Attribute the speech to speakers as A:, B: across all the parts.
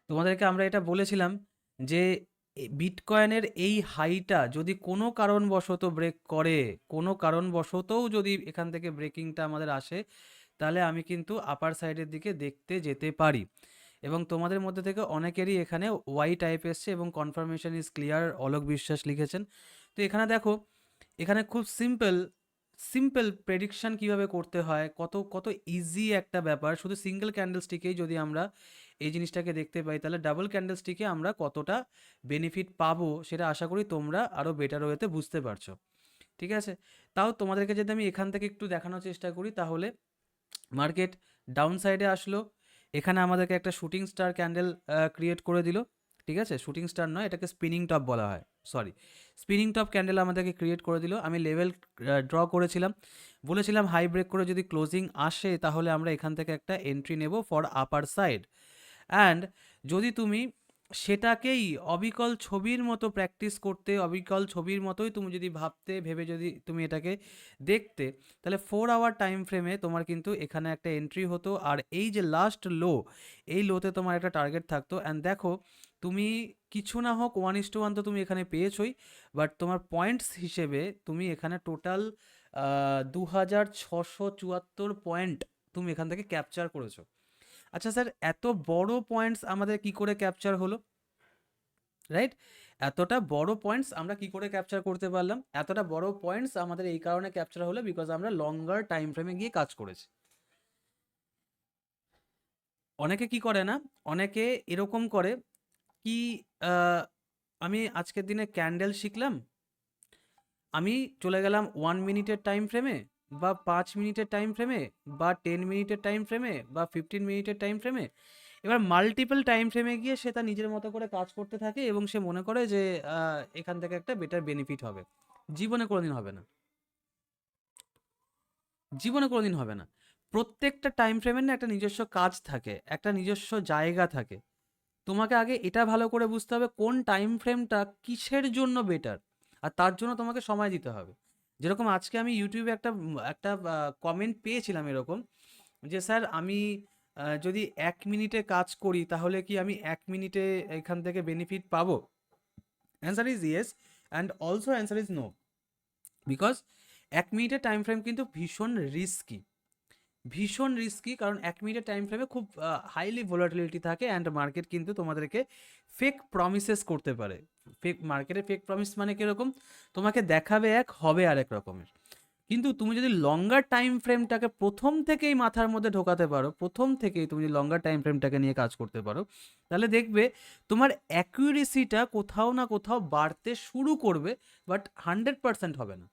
A: তোমাদেরকে আমরা এটা বলেছিলাম যে বিটকয়েনের এই হাইটা যদি কোনো কারণবশত ব্রেক করে, কোনো কারণবশতও যদি এখান থেকে ব্রেকিংটা আমাদের আসে, তাহলে আমি কিন্তু আপার সাইডের দিকে দেখতে যেতে পারি। এবং তোমাদের মধ্যে থেকে অনেকেরই এখানে ওয়াই টাইপ এসছে এবং কনফার্মেশন ইজ ক্লিয়ার অলোক বিশ্বাস লিখেছেন। তো এখানে দেখো, এখানে খুব সিম্পল সিম্পল প্রেডিকশন কিভাবে করতে হয়, কত কত ইজি একটা ব্যাপার। শুধু সিঙ্গেল ক্যান্ডেল স্টিকেই যদি আমরা এই জিনিসটাকে দেখতে পাই, তাহলে ডাবল ক্যান্ডেল স্টিকে আমরা কতটা বেনিফিট পাবো সেটা আশা করি তোমরা আরও বেটার ওয়েতে বুঝতে পারছো। ঠিক আছে, তাও তোমাদেরকে যদি আমি এখান থেকে একটু দেখানোর চেষ্টা করি, তাহলে মার্কেট ডাউন সাইডে আসলো, এখানে আমাদেরকে একটা শুটিং স্টার ক্যান্ডেল ক্রিয়েট করে দিল। ঠিক আছে, শুটিং স্টার নয়, এটাকে স্পিনিং টপ বলা হয়, সরি, স্পিনিং টপ ক্যান্ডেল আমাদেরকে ক্রিয়েট করে দিল। আমি লেভেল ড্র করেছিলাম, বলেছিলাম হাই ব্রেক করে যদি ক্লোজিং আসে তাহলে আমরা এখান থেকে একটা এন্ট্রি নেব ফর আপার সাইড। অ্যান্ড যদি তুমি সেটাকেই অবিকল ছবির মতো প্র্যাকটিস করতে, অবিকল ছবির মতোই তুমি যদি ভাবতে, ভেবে যদি তুমি এটাকে দেখতে, তাহলে 4 আওয়ার টাইম ফ্রেমে তোমার কিন্তু এখানে একটা এন্ট্রি হতো। আর এই যে লাস্ট লো, এই লোতে তোমার একটা টার্গেট থাকতো। অ্যান্ড দেখো, তুমি কিছু না হোক 1:1 তো তুমি এখানে পেয়েছোই, বাট তোমার পয়েন্টস হিসেবে তুমি এখানে টোটাল 2674 পয়েন্ট তুমি এখান থেকে ক্যাপচার করেছো। আচ্ছা স্যার, এত বড় পয়েন্টস আমাদের কি করে ক্যাপচার হলো, রাইট? এতটা বড় পয়েন্টস আমরা কি করে ক্যাপচার করতে পারলাম? এতটা বড় পয়েন্টস আমাদের এই কারণে ক্যাপচার হলো বিকজ আমরা লঙ্গার টাইম ফ্রেমে গিয়ে কাজ করেছি। অনেকে কি করে না, অনেকে এরকম করে কি, আমি আজকের দিনে ক্যান্ডেল শিখলাম, আমি চলে গেলাম 1 মিনিটের টাইম ফ্রেমে, বা 5 মিনিটের টাইম ফ্রেমে, বা 10 মিনিটের টাইম ফ্রেমে, বা 15 মিনিটের টাইম ফ্রেমে। এবার মাল্টিপল টাইম ফ্রেমে গিয়ে সে তার নিজের মতো করে কাজ করতে থাকে এবং সে মনে করে যে এখান থেকে একটা বেটার বেনিফিট হবে। জীবনে কোনোদিন হবে না, জীবনে কোনোদিন হবে না। প্রত্যেকটা টাইম ফ্রেমের না একটা নিজস্ব কাজ থাকে, একটা নিজস্ব জায়গা থাকে। তোমাকে আগে এটা ভালো করে বুঝতে হবে কোন টাইম ফ্রেমটা কিসের জন্য বেটার, আর তার জন্য তোমাকে সময় দিতে হবে। যেরকম আজকে আমি ইউটিউবে একটা কমেন্ট পেয়েছিলাম এরকম, যে স্যার আমি যদি 1 মিনিটে কাজ করি তাহলে কি আমি 1 মিনিটে এখান থেকে বেনিফিট পাবো? Answer is yes, and also answer is no. Because 1 মিনিটের টাইম ফ্রেম কিন্তু ভীষণ রিস্কি, ভীষণ রিস্কি, কারণ 1 মিনিটের টাইম ফ্রেমে খুব হাইলি ভোলাটিলিটি থাকে। অ্যান্ড মার্কেট কিন্তু তোমাদেরকে ফেক প্রমিসেস করতে পারে। ফেক মার্কেটে ফেক প্রমিস মানে কীরকম, তোমাকে দেখাবে এক, হবে আরেক রকমের। কিন্তু তুমি যদি লঙ্গার টাইম ফ্রেমটাকে প্রথম থেকেই মাথার মধ্যে ঢোকাতে পারো, প্রথম থেকেই তুমি যদি লঙ্গার টাইম ফ্রেমটাকে নিয়ে কাজ করতে পারো, তাহলে দেখবে তোমার অ্যাকুরেসিটা কোথাও না কোথাও বাড়তে শুরু করবে, বাট 100% হবে না।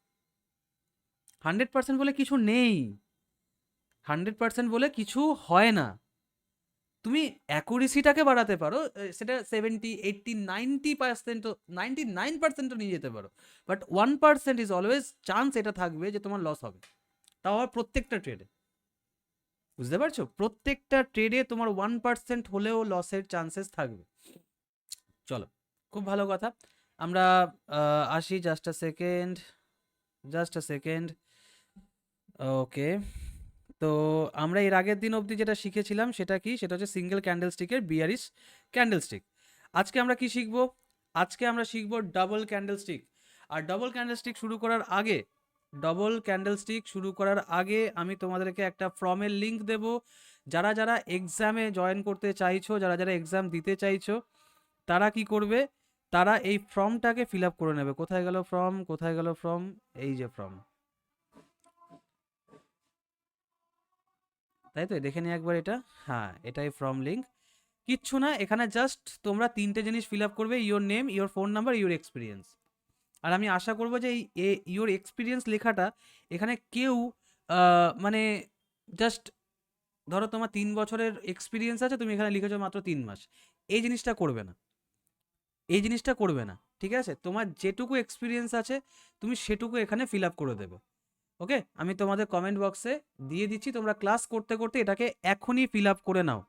A: 100% বলে কিছু নেই, 100% বলে কিছু হয় না। তুমি অ্যাকুরেসিটাকে বাড়াতে পারো, সেটা 70, 80, 90%, 99%ও নিয়ে যেতে পারো, বাট 1% ইজ অলওয়েজ চান্স এটা থাকবে যে তোমার লস হবে। তাও আবার প্রত্যেকটা ট্রেডে, বুঝতে পারছো? প্রত্যেকটা ট্রেডে তোমার 1% হলেও লসের চান্সেস থাকবে। চলো, খুব ভালো কথা। আমরা আসি, just a second, just a second. Okay, তো আমরা এর আগের দিন অবধি যেটা শিখেছিলাম সেটা কি, সেটা হচ্ছে সিঙ্গেল ক্যান্ডেল স্টিকের বিয়ারিশ ক্যান্ডেল স্টিক। আজকে আমরা কি শিখবো? আজকে আমরা শিখবো ডাবল ক্যান্ডেল স্টিক। আর ডাবল ক্যান্ডেল স্টিক শুরু করার আগে, ডাবল ক্যান্ডেল স্টিক শুরু করার আগে আমি তোমাদেরকে একটা ফর্মের লিঙ্ক দেব। যারা যারা এক্সামে জয়েন করতে চাইছো, যারা যারা এক্সাম দিতে চাইছো, তারা কি করবে, তারা এই ফর্মটাকে ফিল আপ করে নেবে। কোথায় গেল ফর্ম, কোথায় গেল ফর্ম, এই যে ফর্ম, তাই তো, দেখে নিই একবার এটা। হ্যাঁ, এটাই ফর্ম লিঙ্ক। কিচ্ছু না, এখানে জাস্ট তোমরা 3টে জিনিস ফিল আপ করবে, your name, your phone number, your experience. আর আমি আশা করবো যে এই ইওর এক্সপিরিয়েন্স লেখাটা এখানে কেউ মানে জাস্ট, ধরো তোমার 3 বছরের এক্সপিরিয়েন্স আছে, তুমি এখানে লিখেছো মাত্র 3 মাস, এই জিনিসটা করবে না, এই জিনিসটা করবে না। ঠিক আছে, তোমার যেটুকু এক্সপিরিয়েন্স আছে তুমি সেটুকু এখানে ফিল আপ করে দেবে। ওকে, আমি তোমাদের কমেন্ট বক্সে দিয়ে দিচ্ছি, তোমরা ক্লাস করতে করতে এটাকে এখনই ফিল আপ করে নাও।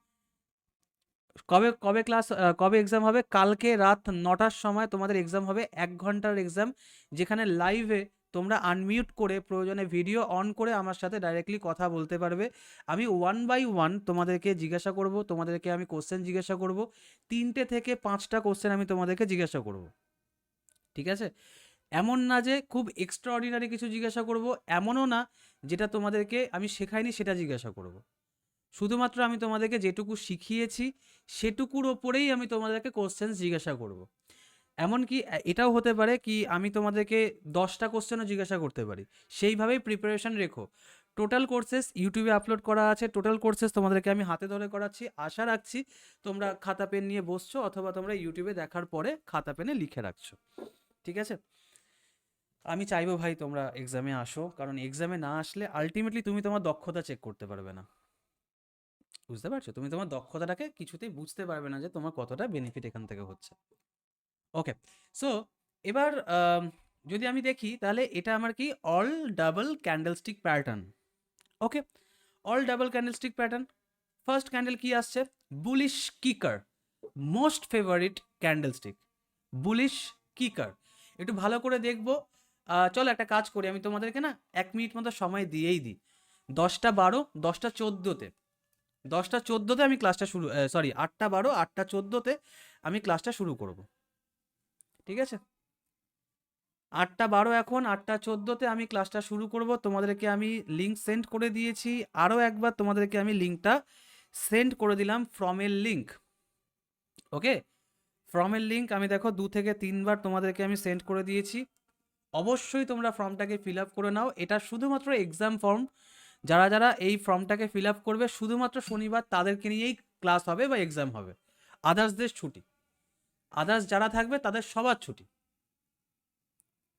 A: কবে কবে ক্লাস, কবে এক্সাম হবে? কালকে রাত 9টার সময় তোমাদের এক্সাম হবে, 1 ঘন্টার এক্সাম, যেখানে লাইভে তোমরা আনমিউট করে প্রয়োজনে ভিডিও অন করে আমার সাথে ডাইরেক্টলি কথা বলতে পারবে। আমি 1 বাই 1 তোমাদেরকে জিজ্ঞাসা করব, তোমাদেরকে আমি কোশ্চেন জিজ্ঞাসা করব, 3টে থেকে 5টা কোশ্চেন আমি তোমাদেরকে জিজ্ঞাসা করব, ঠিক আছে? এমন না যে খুব এক্সট্রাঅর্ডিনারি কিছু জিজ্ঞাসা করব, এমনও না যেটা তোমাদেরকে আমি শেখাইনি সেটা জিজ্ঞাসা করব। শুধুমাত্র আমি তোমাদেরকে যেটুকু শিখিয়েছি সেটুকুর ওপরেই আমি তোমাদেরকে কোশ্চেন জিজ্ঞাসা করব। এমনকি এটাও হতে পারে কি আমি তোমাদেরকে 10টা কোশ্চেনও জিজ্ঞাসা করতে পারি, সেইভাবেই প্রিপারেশন রেখো। টোটাল কোর্সেস ইউটিউবে আপলোড করা আছে, টোটাল কোর্সেস তোমাদেরকে আমি হাতে ধরে করাচ্ছি। আশা রাখছি তোমরা খাতা পেন নিয়ে বসছো, অথবা তোমরা ইউটিউবে দেখার পরে খাতা পেনে লিখে রাখছো, ঠিক আছে? আমি চাইবো ভাই তোমরা এক্সামে আসো, কারণ এক্সামে না আসলে আলটিমেটলি তুমি তোমার দক্ষতা চেক করতে পারবে না, বুঝতে পারছো? তুমি তোমার দক্ষতাটাকে কিছুতেই বুঝতে পারবে না যে তোমার কতটা বেনিফিট এখান থেকে হচ্ছে। ওকে, সো এবার যদি আমি দেখি তাহলে এটা আমার কি all double candlestick pattern. Okay, all double candlestick pattern. First candle কি আসছে? Bullish kicker, most favourite candlestick, bullish kicker. একটু ভালো করে দেখবো। চলো একটা কাজ করি, আমি তোমাদেরকে না 1 মিনিট মতো সময় দিয়েই দিই। 10টা 12, 10টা 14তে, 10টা 14তে আমি ক্লাসটা শুরু, সরি 8টা 12, 8টা 14তে আমি ক্লাসটা শুরু করব, ঠিক আছে? 8টা 12 এখন, 8টা 14তে আমি ক্লাসটা শুরু করব। তোমাদেরকে আমি লিঙ্ক সেন্ড করে দিয়েছি, আরও একবার তোমাদেরকে আমি লিঙ্কটা সেন্ড করে দিলাম, ফ্রমের লিঙ্ক। ওকে, ফর্মের লিঙ্ক আমি দেখো 2 থেকে 3বার তোমাদেরকে আমি সেন্ড করে দিয়েছি। অবশ্যই তোমরা ফর্মটাকে ফিল আপ করে নাও। এটা শুধুমাত্র এক্সাম ফর্ম। যারা যারা এই ফর্মটাকে ফিল আপ করবে শুধুমাত্র শনিবার তাদেরকে নিয়েই ক্লাস হবে বা এক্সাম হবে, আদার্সদের ছুটি। আদার্স যারা থাকবে তাদের সবার ছুটি,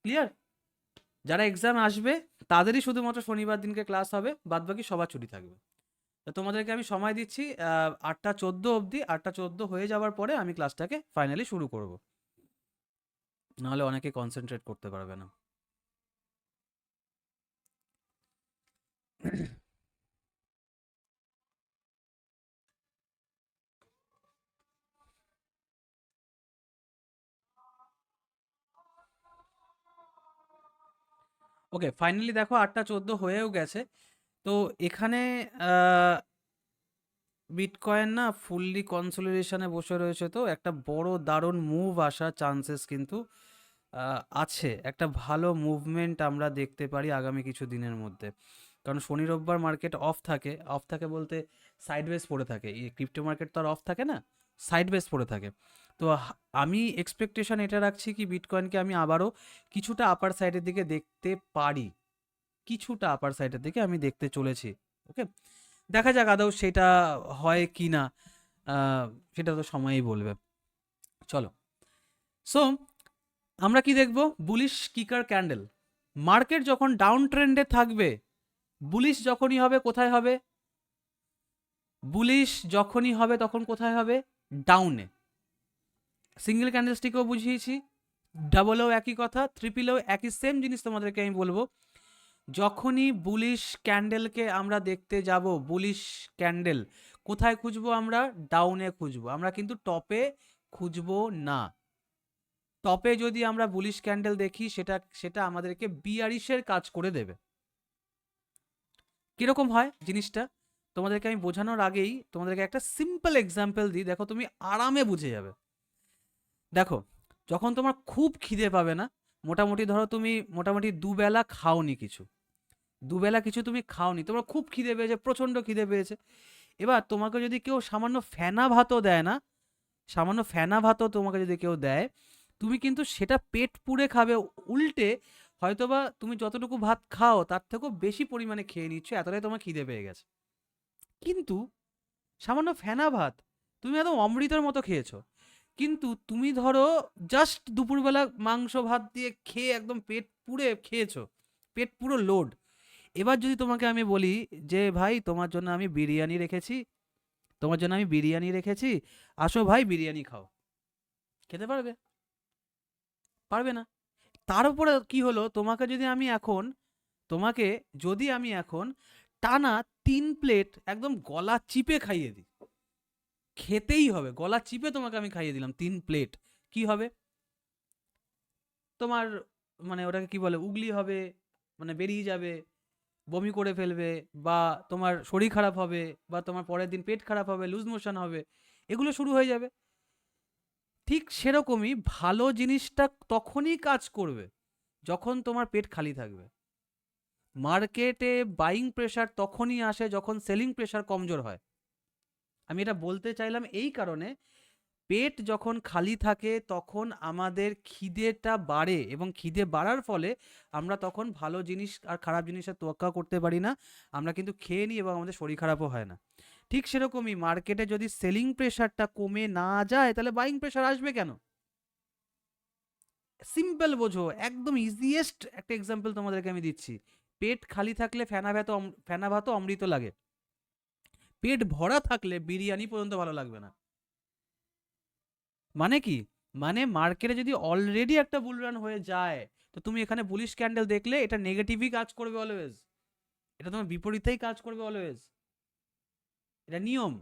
A: ক্লিয়ার? যারা এক্সাম আসবে তাদেরই শুধুমাত্র শনিবার দিনকে ক্লাস হবে, বাদবাকি সবার ছুটি থাকবে। তো তোমাদেরকে আমি সময় দিচ্ছি 8টা 14 অবধি। 8টা 14 হয়ে যাওয়ার পরে আমি ক্লাসটাকে ফাইনালি শুরু করব, নাহলে অনেকে কনসেন্ট্রেট করতে পারবে না। ওকে, ফাইনালি দেখো 8টা 14 হয়েও গেছে। তো এখানে বিটকয়েন না ফুললি কনসোলিডেশনে বসে রয়েছে, তো একটা বড় দারুণ মুভ আসার চান্সেস কিন্তু আছে। একটা ভালো মুভমেন্ট আমরা দেখতে পারি আগামী কিছু দিনের মধ্যে, কারণ শনি রোববার মার্কেট অফ থাকে। অফ থাকে বলতে সাইডওয়েজ পড়ে থাকে, এই ক্রিপ্টো মার্কেট তো আর অফ থাকে না, সাইডওয়েজ পড়ে থাকে। তো আমি এক্সপেকটেশন এটা রাখছি কি বিটকয়েনকে আমি আবারও কিছুটা আপার সাইডের দিকে দেখতে পারি, কিছুটা আপার সাইডের দিকে আমি দেখতে চলেছি। ওকে, দেখা যাক আদৌ সেটা হয় কি না, সেটা তো সময়ই বলবে। চলো, সো আমরা কি দেখব? Bullish কিকার candle. মার্কেট যখন ডাউন ট্রেন্ডে থাকবে, বুলিশ যখনই হবে কোথায় হবে? বুলিশ যখনই হবে তখন কোথায় হবে? ডাউনে। সিঙ্গেল ক্যান্ডেলস্টিকেও বুঝিয়েছি, ডাবলেও একই কথা, ট্রিপলেও একই সেম জিনিস তোমাদেরকে আমি বলবো। যখনই বুলিশ ক্যান্ডেলকে আমরা দেখতে যাব, বুলিশ ক্যান্ডেল কোথায় খুঁজবো? আমরা ডাউনে খুঁজবো, আমরা কিন্তু টপে খুঁজবো না। টপে যদি আমরা বুলিশ ক্যান্ডেল দেখি সেটা সেটা আমাদেরকে বিয়ারিশের কাজ করে দেবে। কিরকম হয় জিনিসটা তোমাদেরকে আমি বোঝানোর আগেই তোমাদেরকে একটা সিম্পল এক্সাম্পল দিই, দেখো তুমি আরামে বুঝে যাবে। দেখো, যখন তোমার খুব খিদে পাবে না, মোটামুটি ধরো তুমি মোটামুটি দুবেলা খাওনি কিছু, দুবেলা কিছু তুমি খাওনি, তোমার খুব খিদে পেয়েছে, প্রচণ্ড খিদে পেয়েছে। এবার তোমাকে যদি কেউ সামান্য ফেনা ভাতও দেয় না, সামান্য ফেনা ভাতও তোমাকে যদি কেউ দেয়, তুমি কিন্তু সেটা পেট পুড়ে খাবে। উল্টে হয়তোবা তুমি যতটুকু ভাত খাও তার থেকেও বেশি পরিমাণে খেয়ে নিচ্ছ, এতটাই তোমার খিদে পেয়ে গেছে। কিন্তু সামান্য ফেনা ভাত তুমি একদম অমৃতের মতো খেয়েছো। কিন্তু তুমি ধরো জাস্ট দুপুরবেলা মাংস ভাত দিয়ে খেয়ে একদম পেট পুড়ে খেয়েছো, পেট পুরো লোড। এবার যদি তোমাকে আমি বলি যে ভাই তোমার জন্য আমি বিরিয়ানি রেখেছি, তোমার জন্য আমি বিরিয়ানি রেখেছি, আসো ভাই বিরিয়ানি খাও, খেতে পারবে? পারবে না। তার উপরে কি হলো, তোমাকে যদি আমি এখন টানা 3 প্লেট একদম গলা চিপে খাইয়ে দিই, খেতেই হবে, গলা চিপে তোমাকে আমি খাইয়ে দিলাম 3 প্লেট, কি হবে? তোমার মানে ওটাকে কি বলে, উগলি হবে, মানে বেরিয়ে যাবে, বমি করে ফেলবে, বা তোমার শরীর খারাপ হবে, বা তোমার পরের দিন পেট খারাপ হবে, লুজ মোশন হবে, এগুলো শুরু হয়ে যাবে। ঠিক সেরকমই ভালো জিনিসটা তখনই কাজ করবে যখন তোমার পেট খালি থাকবে। মার্কেটে বাইং প্রেশার তখনই আসে যখন সেলিং প্রেশার কমজোর হয়। আমি এটা বলতে চাইলাম এই কারণে, পেট যখন খালি থাকে তখন আমাদের খিদেটা বাড়ে, এবং খিদে বাড়ার ফলে আমরা তখন ভালো জিনিস আর খারাপ জিনিসের তোয়াক্কা করতে পারি না, আমরা কিন্তু খেয়ে নিই এবং আমাদের শরীর খারাপও হয় না। ঠিক সেরকমই মার্কেটে যদি সেলিং প্রেশারটা কমে না যায় তাহলে বাইং প্রেশার আসবে কেন? সিম্পল বোঝো, একদম ইজিয়েস্ট একটা এক্সাম্পল তোমাদেরকে আমি দিচ্ছি। পেট খালি থাকলে ফেনা ভাতও অমৃত লাগে, পেট ভরা থাকলে বিরিয়ানি পর্যন্ত ভালো লাগবে না। মানে কি? মানে মার্কেটে যদি অলরেডি একটা বুল রান হয়ে যায়, তো তুমি এখানে বুলিশ ক্যান্ডেল দেখলে এটা নেগেটিভই কাজ করবে অলওয়েজ, এটা তোমার বিপরীতেই কাজ করবে অলওয়েজ। এটা নিয়ম,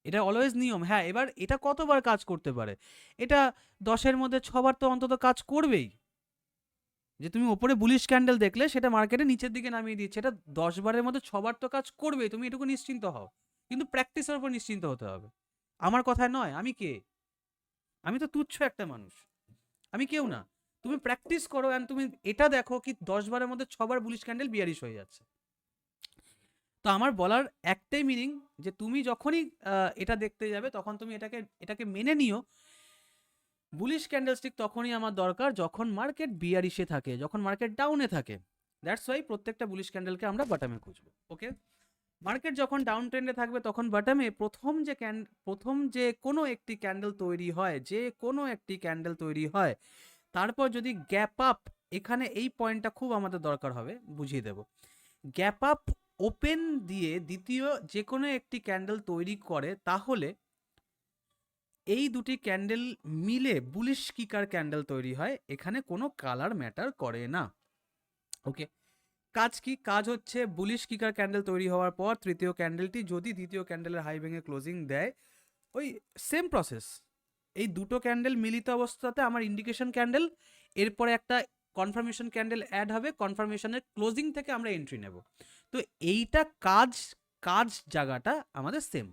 A: এটা অলওয়েজ নিয়ম। হ্যাঁ, এবার এটা কতবার কাজ করতে পারে? এটা 10-এর মধ্যে 6বার তো অন্তত কাজ করবেই। যে তুমি ওপরে বুলিশ ক্যান্ডেল দেখলে সেটা মার্কেটে নিচের দিকে নামিয়ে দিচ্ছে, এটা 10বারের মধ্যে 6বার তো কাজ করবেই, তুমি এটুকু নিশ্চিন্ত হও। কিন্তু প্র্যাকটিসের উপর নিশ্চিন্ত হতে হবে। আমার কথায় নয়, আমি কে? আমি তো তুচ্ছ একটা মানুষ, আমি কেউ না। তুমি প্র্যাকটিস করো অ্যান্ড তুমি এটা দেখো কি 10বারের মধ্যে 6বার বুলিশ ক্যান্ডেল বিয়ারিশ হয়ে যাচ্ছে। তো আমার বলার একটাই মিনিং, যে তুমি যখনই এটা দেখতে যাবে তখন তুমি এটাকে মেনে নিও, বুলিশ ক্যান্ডেলস্টিক তখনই আমার দরকার যখন মার্কেট বিয়ারিশে থাকে, যখন মার্কেট ডাউনে থাকে। দ্যাটস ওয়াই প্রত্যেকটা বুলিশ ক্যান্ডেলকে আমরা বাটামে খুঁজবো। ওকে, মার্কেট যখন ডাউন ট্রেন্ডে থাকবে তখন বাটামে প্রথম যে কোনো একটি ক্যান্ডেল তৈরি হয়, যে কোনো একটি ক্যান্ডেল তৈরি হয়, তারপর যদি গ্যাপ আপ, এখানে এই পয়েন্টটা খুব আমাদের দরকার হবে, বুঝিয়ে দেব। গ্যাপ আপ ওপেন দিয়ে দ্বিতীয় যে কোনো একটি ক্যান্ডেল তৈরি করে, তাহলে এই দুটি ক্যান্ডেল মিলে বুলিশ কিকার ক্যান্ডেল তৈরি হয়, এখানে কোনো কালার ম্যাটার করে না। ওকে, কাজ কি? কাজ হচ্ছে বুলিশ কিকার ক্যান্ডেল তৈরি হওয়ার পর তৃতীয় ক্যান্ডেলটি যদি দ্বিতীয় ক্যান্ডেলের হাই ভেঙে ক্লোজিং দেয়, ওই সেম প্রসেস, এই দুটো ক্যান্ডেল মিলিত অবস্থাতে আমার ইন্ডিকেশন ক্যান্ডেল, এরপরে একটা কনফার্মেশন ক্যান্ডেল অ্যাড হবে, কনফার্মেশনের ক্লোজিং থেকে আমরা এন্ট্রি নেব। তো এইটা কাজ, কাজ জায়গাটা আমাদের সেম।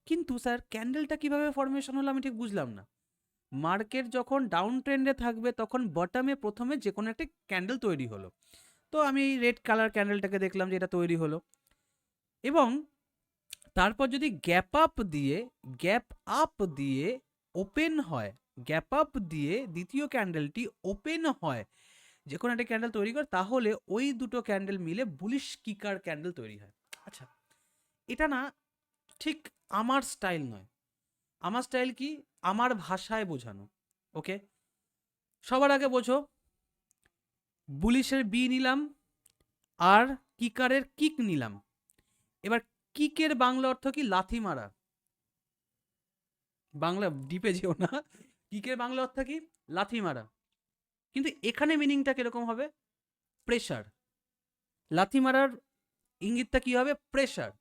A: কিন্তু স্যার ক্যান্ডেলটা কিভাবে ফরমেশন হলো আমি ঠিক বুঝলাম না। মার্কেট যখন ডাউন ট্রেন্ডে থাকবে তখন বটমে প্রথমে যে কোনো একটা ক্যান্ডেল তৈরি হলো, তো আমি এই রেড কালার ক্যান্ডেলটাকে দেখলাম যে এটা তৈরি হলো, এবং তারপর যদি গ্যাপ আপ দিয়ে ওপেন হয়, গ্যাপ আপ দিয়ে দ্বিতীয় ক্যান্ডেলটি ওপেন হয়, যে কোনো একটা ক্যান্ডেল তৈরি করে, তাহলে ওই দুটো ক্যান্ডেল মিলে বুলিশ কিকার ক্যান্ডেল তৈরি হয়। আচ্ছা, এটা না ঠিক আমার স্টাইল নয়। আমার স্টাইল কি? আমার ভাষায় বোঝানো। ওকে, সবার আগে বোঝো, বুলিশের বি নিলাম আর কিকারের কিক নিলাম। এবার কিকের বাংলা অর্থ কি? লাথি মারা। বাংলা ডিপে যেও না, কিকের বাংলা অর্থ কি? লাথি মারা। কিন্তু এখানে মিনিংটা কিরকম হবে? প্রেশার। লাথি মারার ইঙ্গিতটা কি হবে? প্রেশার।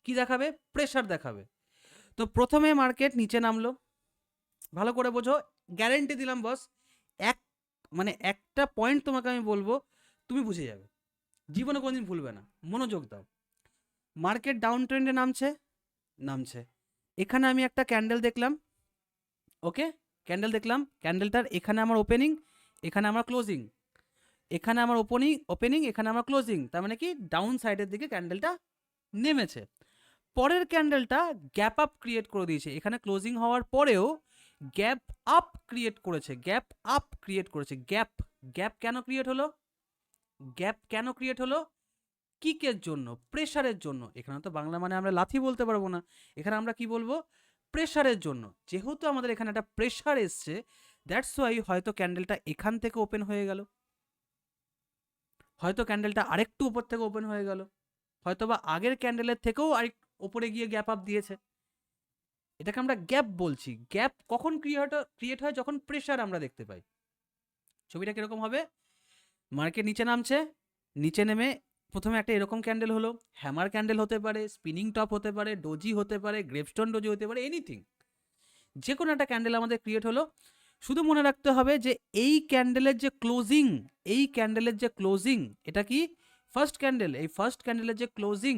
A: কি দেখাবে? প্রেশার দেখাবে। তো প্রথমে মার্কেট নিচে নামলো, ভালো করে বোঝো, গ্যারেন্টি দিলাম বস, এক মানে একটা পয়েন্ট তোমাকে আমি বলবো, তুমি বুঝে যাবে, জীবনে কোনোদিন ভুলবে না, মনোযোগ দাও। মার্কেট ডাউন ট্রেন্ডে নামছে, এখানে আমি একটা ক্যান্ডেল দেখলাম। ওকে, ক্যান্ডেল দেখলাম, ক্যান্ডেলটার এখানে আমার ওপেনিং, এখানে আমার ক্লোজিং, এখানে আমার ওপেনিং, এখানে আমার ক্লোজিং, তার মানে কি ডাউন সাইডের দিকে ক্যান্ডেলটা নেমেছে। পরের ক্যান্ডেলটা গ্যাপ আপ ক্রিয়েট করে দিয়েছে, এখানে ক্লোজিং হওয়ার পরেও গ্যাপ আপ ক্রিয়েট করেছে, গ্যাপ গ্যাপ কেন ক্রিয়েট হলো? গ্যাপ কেন ক্রিয়েট হলো? কিকের জন্য, প্রেশারের জন্য। এখানে তো বাংলা মানে আমরা লাথি বলতে পারবো না, এখানে আমরা কি বলবো? প্রেশারের জন্য। যেহেতু আমাদের এখানে একটা প্রেশার এসছে, দ্যাটস ওয়াই হয়তো ক্যান্ডেলটা এখান থেকে ওপেন হয়ে গেল, হয়তো ক্যান্ডেলটা আরেকটু উপর থেকে ওপেন হয়ে গেল, হয়তো বা আগের ক্যান্ডেলের থেকেও আরেক ওপরে গিয়ে গ্যাপ আপ দিয়েছে। এটাকে আমরা গ্যাপ বলছি। গ্যাপ কখন ক্রিয়েট হয়? যখন প্রেশার আমরা দেখতে পাই। ছবিটা কিরকম হবে? মার্কেট নিচে নামছে, নিচে নেমে প্রথমে একটা এরকম ক্যান্ডেল হলো, হ্যামার ক্যান্ডেল হতে পারে, স্পিনিং টপ হতে পারে, ডোজি হতে পারে, গ্রেপস্টোন ডোজি হতে পারে, এনিথিং, যে কোনো একটা ক্যান্ডেল আমাদের ক্রিয়েট হলো। শুধু মনে রাখতে হবে যে এই ক্যান্ডেলের যে ক্লোজিং, এই ক্যান্ডেলের যে ক্লোজিং, এটা কি ফার্স্ট ক্যান্ডেল, এই ফার্স্ট ক্যান্ডেলের যে ক্লোজিং,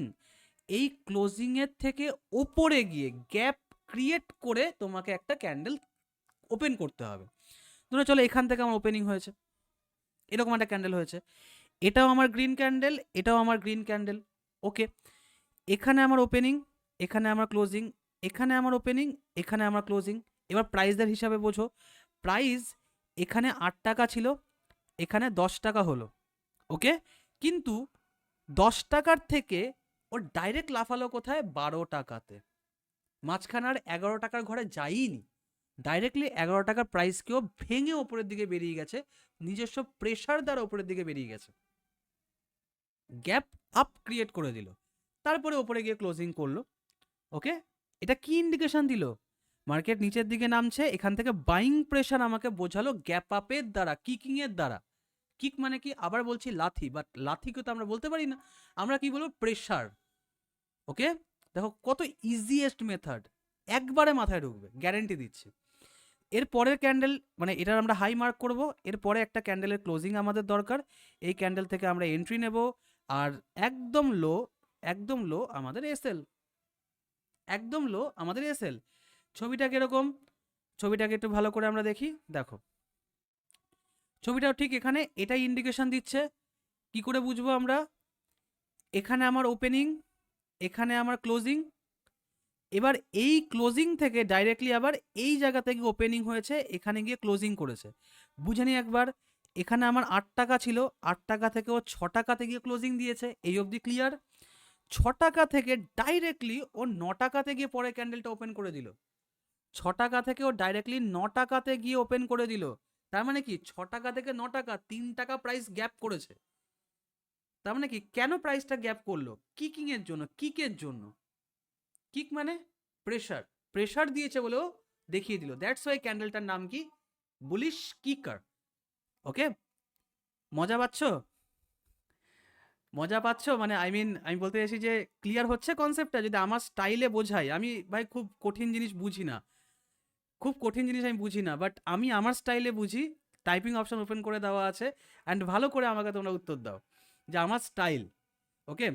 A: এই ক্লোজিং এর থেকে ওপরে গিয়ে গ্যাপ ক্রিয়েট করে তোমাকে একটা ক্যান্ডেল ওপেন করতে হবে। ধরো চলো এখান থেকে আমার ওপেনিং হয়েছে, এরকম একটা ক্যান্ডেল হয়েছে, এটাও আমার গ্রিন ক্যান্ডেল, এটাও আমার গ্রিন ক্যান্ডেল, ওকে। এখানে আমার ওপেনিং, এখানে আমার ক্লোজিং, এখানে আমার ওপেনিং, এখানে আমার ক্লোজিং। এবার প্রাইসের হিসাবে বোঝো, প্রাইস এখানে 8 টাকা ছিল, এখানে 10 টাকা হলো, ওকে। কিন্তু 10 টাকার থেকে ও ডাইরেক্ট লাফালো কোথায়, 12 টাকাতে। মাঝখানে আর 11 টাকার ঘরে যাইনি, ডাইরেক্টলি 11 টাকার প্রাইসকেও ভেঙে ওপরের দিকে বেরিয়ে গেছে, নিজস্ব প্রেশার দ্বারা ওপরের দিকে বেরিয়ে গেছে, গ্যাপ আপ ক্রিয়েট করে দিল, তারপরে ওপরে গিয়ে ক্লোজিং করলো, ওকে। এটা কি ইন্ডিকেশন দিল, মার্কেট নিচের দিকে নামছে, এখান থেকে বাইং প্রেশার আমাকে বোঝালো গ্যাপ আপের দ্বারা, কিকিং এর দ্বারা। কিক মানে কি, আবার বলছি লাথি, বাট লাথিকে তো আমরা বলতে পারি না, আমরা কি বলবো, প্রেশার, ওকে। দেখো কত ইজিয়েস্ট মেথড, একবারে মাথায় ঢুকবে, গ্যারেন্টি দিচ্ছি। এর পরের ক্যান্ডেল, মানে এটার আমরা হাই মার্ক করব, এরপরে একটা ক্যান্ডেলের ক্লোজিং আমাদের দরকার, এই ক্যান্ডেল থেকে আমরা এন্ট্রি নেব, আর একদম লো, একদম লো আমাদের এসএল, একদম লো আমাদের এসএল। ছবিটা কিরকম, ছবিটাকে একটু ভালো করে আমরা দেখি, দেখো ছবিটাও ঠিক এখানে এটাই ইন্ডিকেশন দিচ্ছে। কি করে বুঝবো আমরা, এখানে আমার ওপেনিং, এখানে আমার ক্লোজিং, এবার এই ক্লোজিং থেকে ডাইরেক্টলি আবার এই জায়গা থেকে ওপেনিং হয়েছে, এখানে গিয়ে ক্লোজিং করেছে, বুঝে নি একবার। এখানে আমার 8 টাকা ছিল, 8 টাকা থেকে ও 6 টাকাতে গিয়ে ক্লোজিং দিয়েছে, এই অবধি ক্লিয়ার। 6 টাকা থেকে ডাইরেক্টলি ও 9 টাকাতে গিয়ে পরে ক্যান্ডেলটা ওপেন করে দিল, 6 টাকা থেকে ও ডাইরেক্টলি 9 টাকাতে গিয়ে ওপেন করে দিল। তার মানে কি 6 টাকা থেকে 9 টাকা 3 টাকা প্রাইস গ্যাপ করেছে। তার মানে কি, কেন প্রাইসটা গ্যাপ করলো, কিকিং এর জন্য, কিকের জন্য। কিক মানে প্রেশার, প্রেশার দিয়েছে বলেও দেখিয়ে দিল, দ্যাটস ওয়াই ক্যান্ডেলটার নাম কি, বুলিশ কিকার, ওকে। মজা পাচ্ছ, মজা পাচ্ছ, মানে আই মিন আমি বলতে চাইছি যে ক্লিয়ার হচ্ছে কনসেপ্টটা, যদি আমার স্টাইলে বোঝাই, আমি ভাই খুব কঠিন জিনিস বুঝি না, খুব কঠিন জিনিস আমি বুঝি না, বাট আমি আমার স্টাইলে বুঝি। টাইপিং অপশন ওপেন করে দেওয়া আছে, অ্যান্ড ভালো করে আমাকে তোমরা উত্তর দাও, যে আমার স্টাইল, ওকে।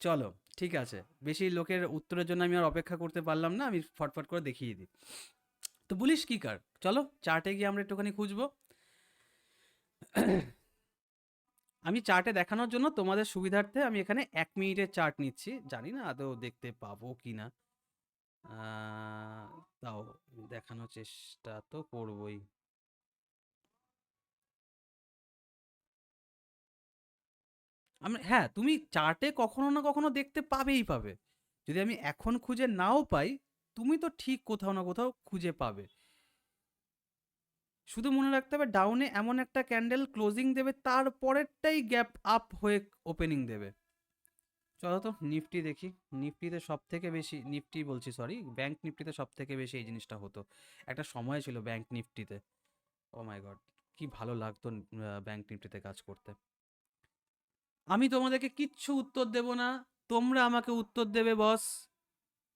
A: চলো ঠিক আছে, বেশি লোকের উত্তরের জন্য আমি আর অপেক্ষা করতে পারলাম না, আমি ফটফট করে দেখিয়ে দিই। তো বুলিশ কি কার, চলো চার্টে গিয়ে আমরা একটুখানি খুঁজবো। আমি চার্টে দেখানোর জন্য তোমাদের সুবিধার্থে আমি এখানে 1 মিনিটের চার্ট নিচ্ছি, জানি না আদৌ দেখতে পাবো কি না, তাও দেখানোর চেষ্টা তো করবই। আমি, হ্যাঁ তুমি চার্টে কখনো না কখনো দেখতে পাবেই পাবে, যদি আমি এখন খুঁজে নাও পাই, তুমি তো ঠিক কোথাও না কোথাও খুঁজে পাবে। শুধু মনে রাখতে হবে ডাউনে এমন একটা ক্যান্ডেল ক্লোজিং দেবে, তারপরেরটাই গ্যাপ আপ হয়ে ওপেনিং দেবে। চলো তো নিফটি দেখি, নিফটিতে সব থেকে বেশি, নিফটি বলছি সরি, ব্যাংক নিফটিতে সব থেকে বেশি এই জিনিসটা হতো, একটা সময় ছিল ব্যাংক নিফটিতে, ও মাই গড কি ভালো লাগতো ব্যাংক নিফটিতে কাজ করতে। আমি তোমাদেরকে কিচ্ছু উত্তর দেব না, তোমরা আমাকে উত্তর দেবে বস,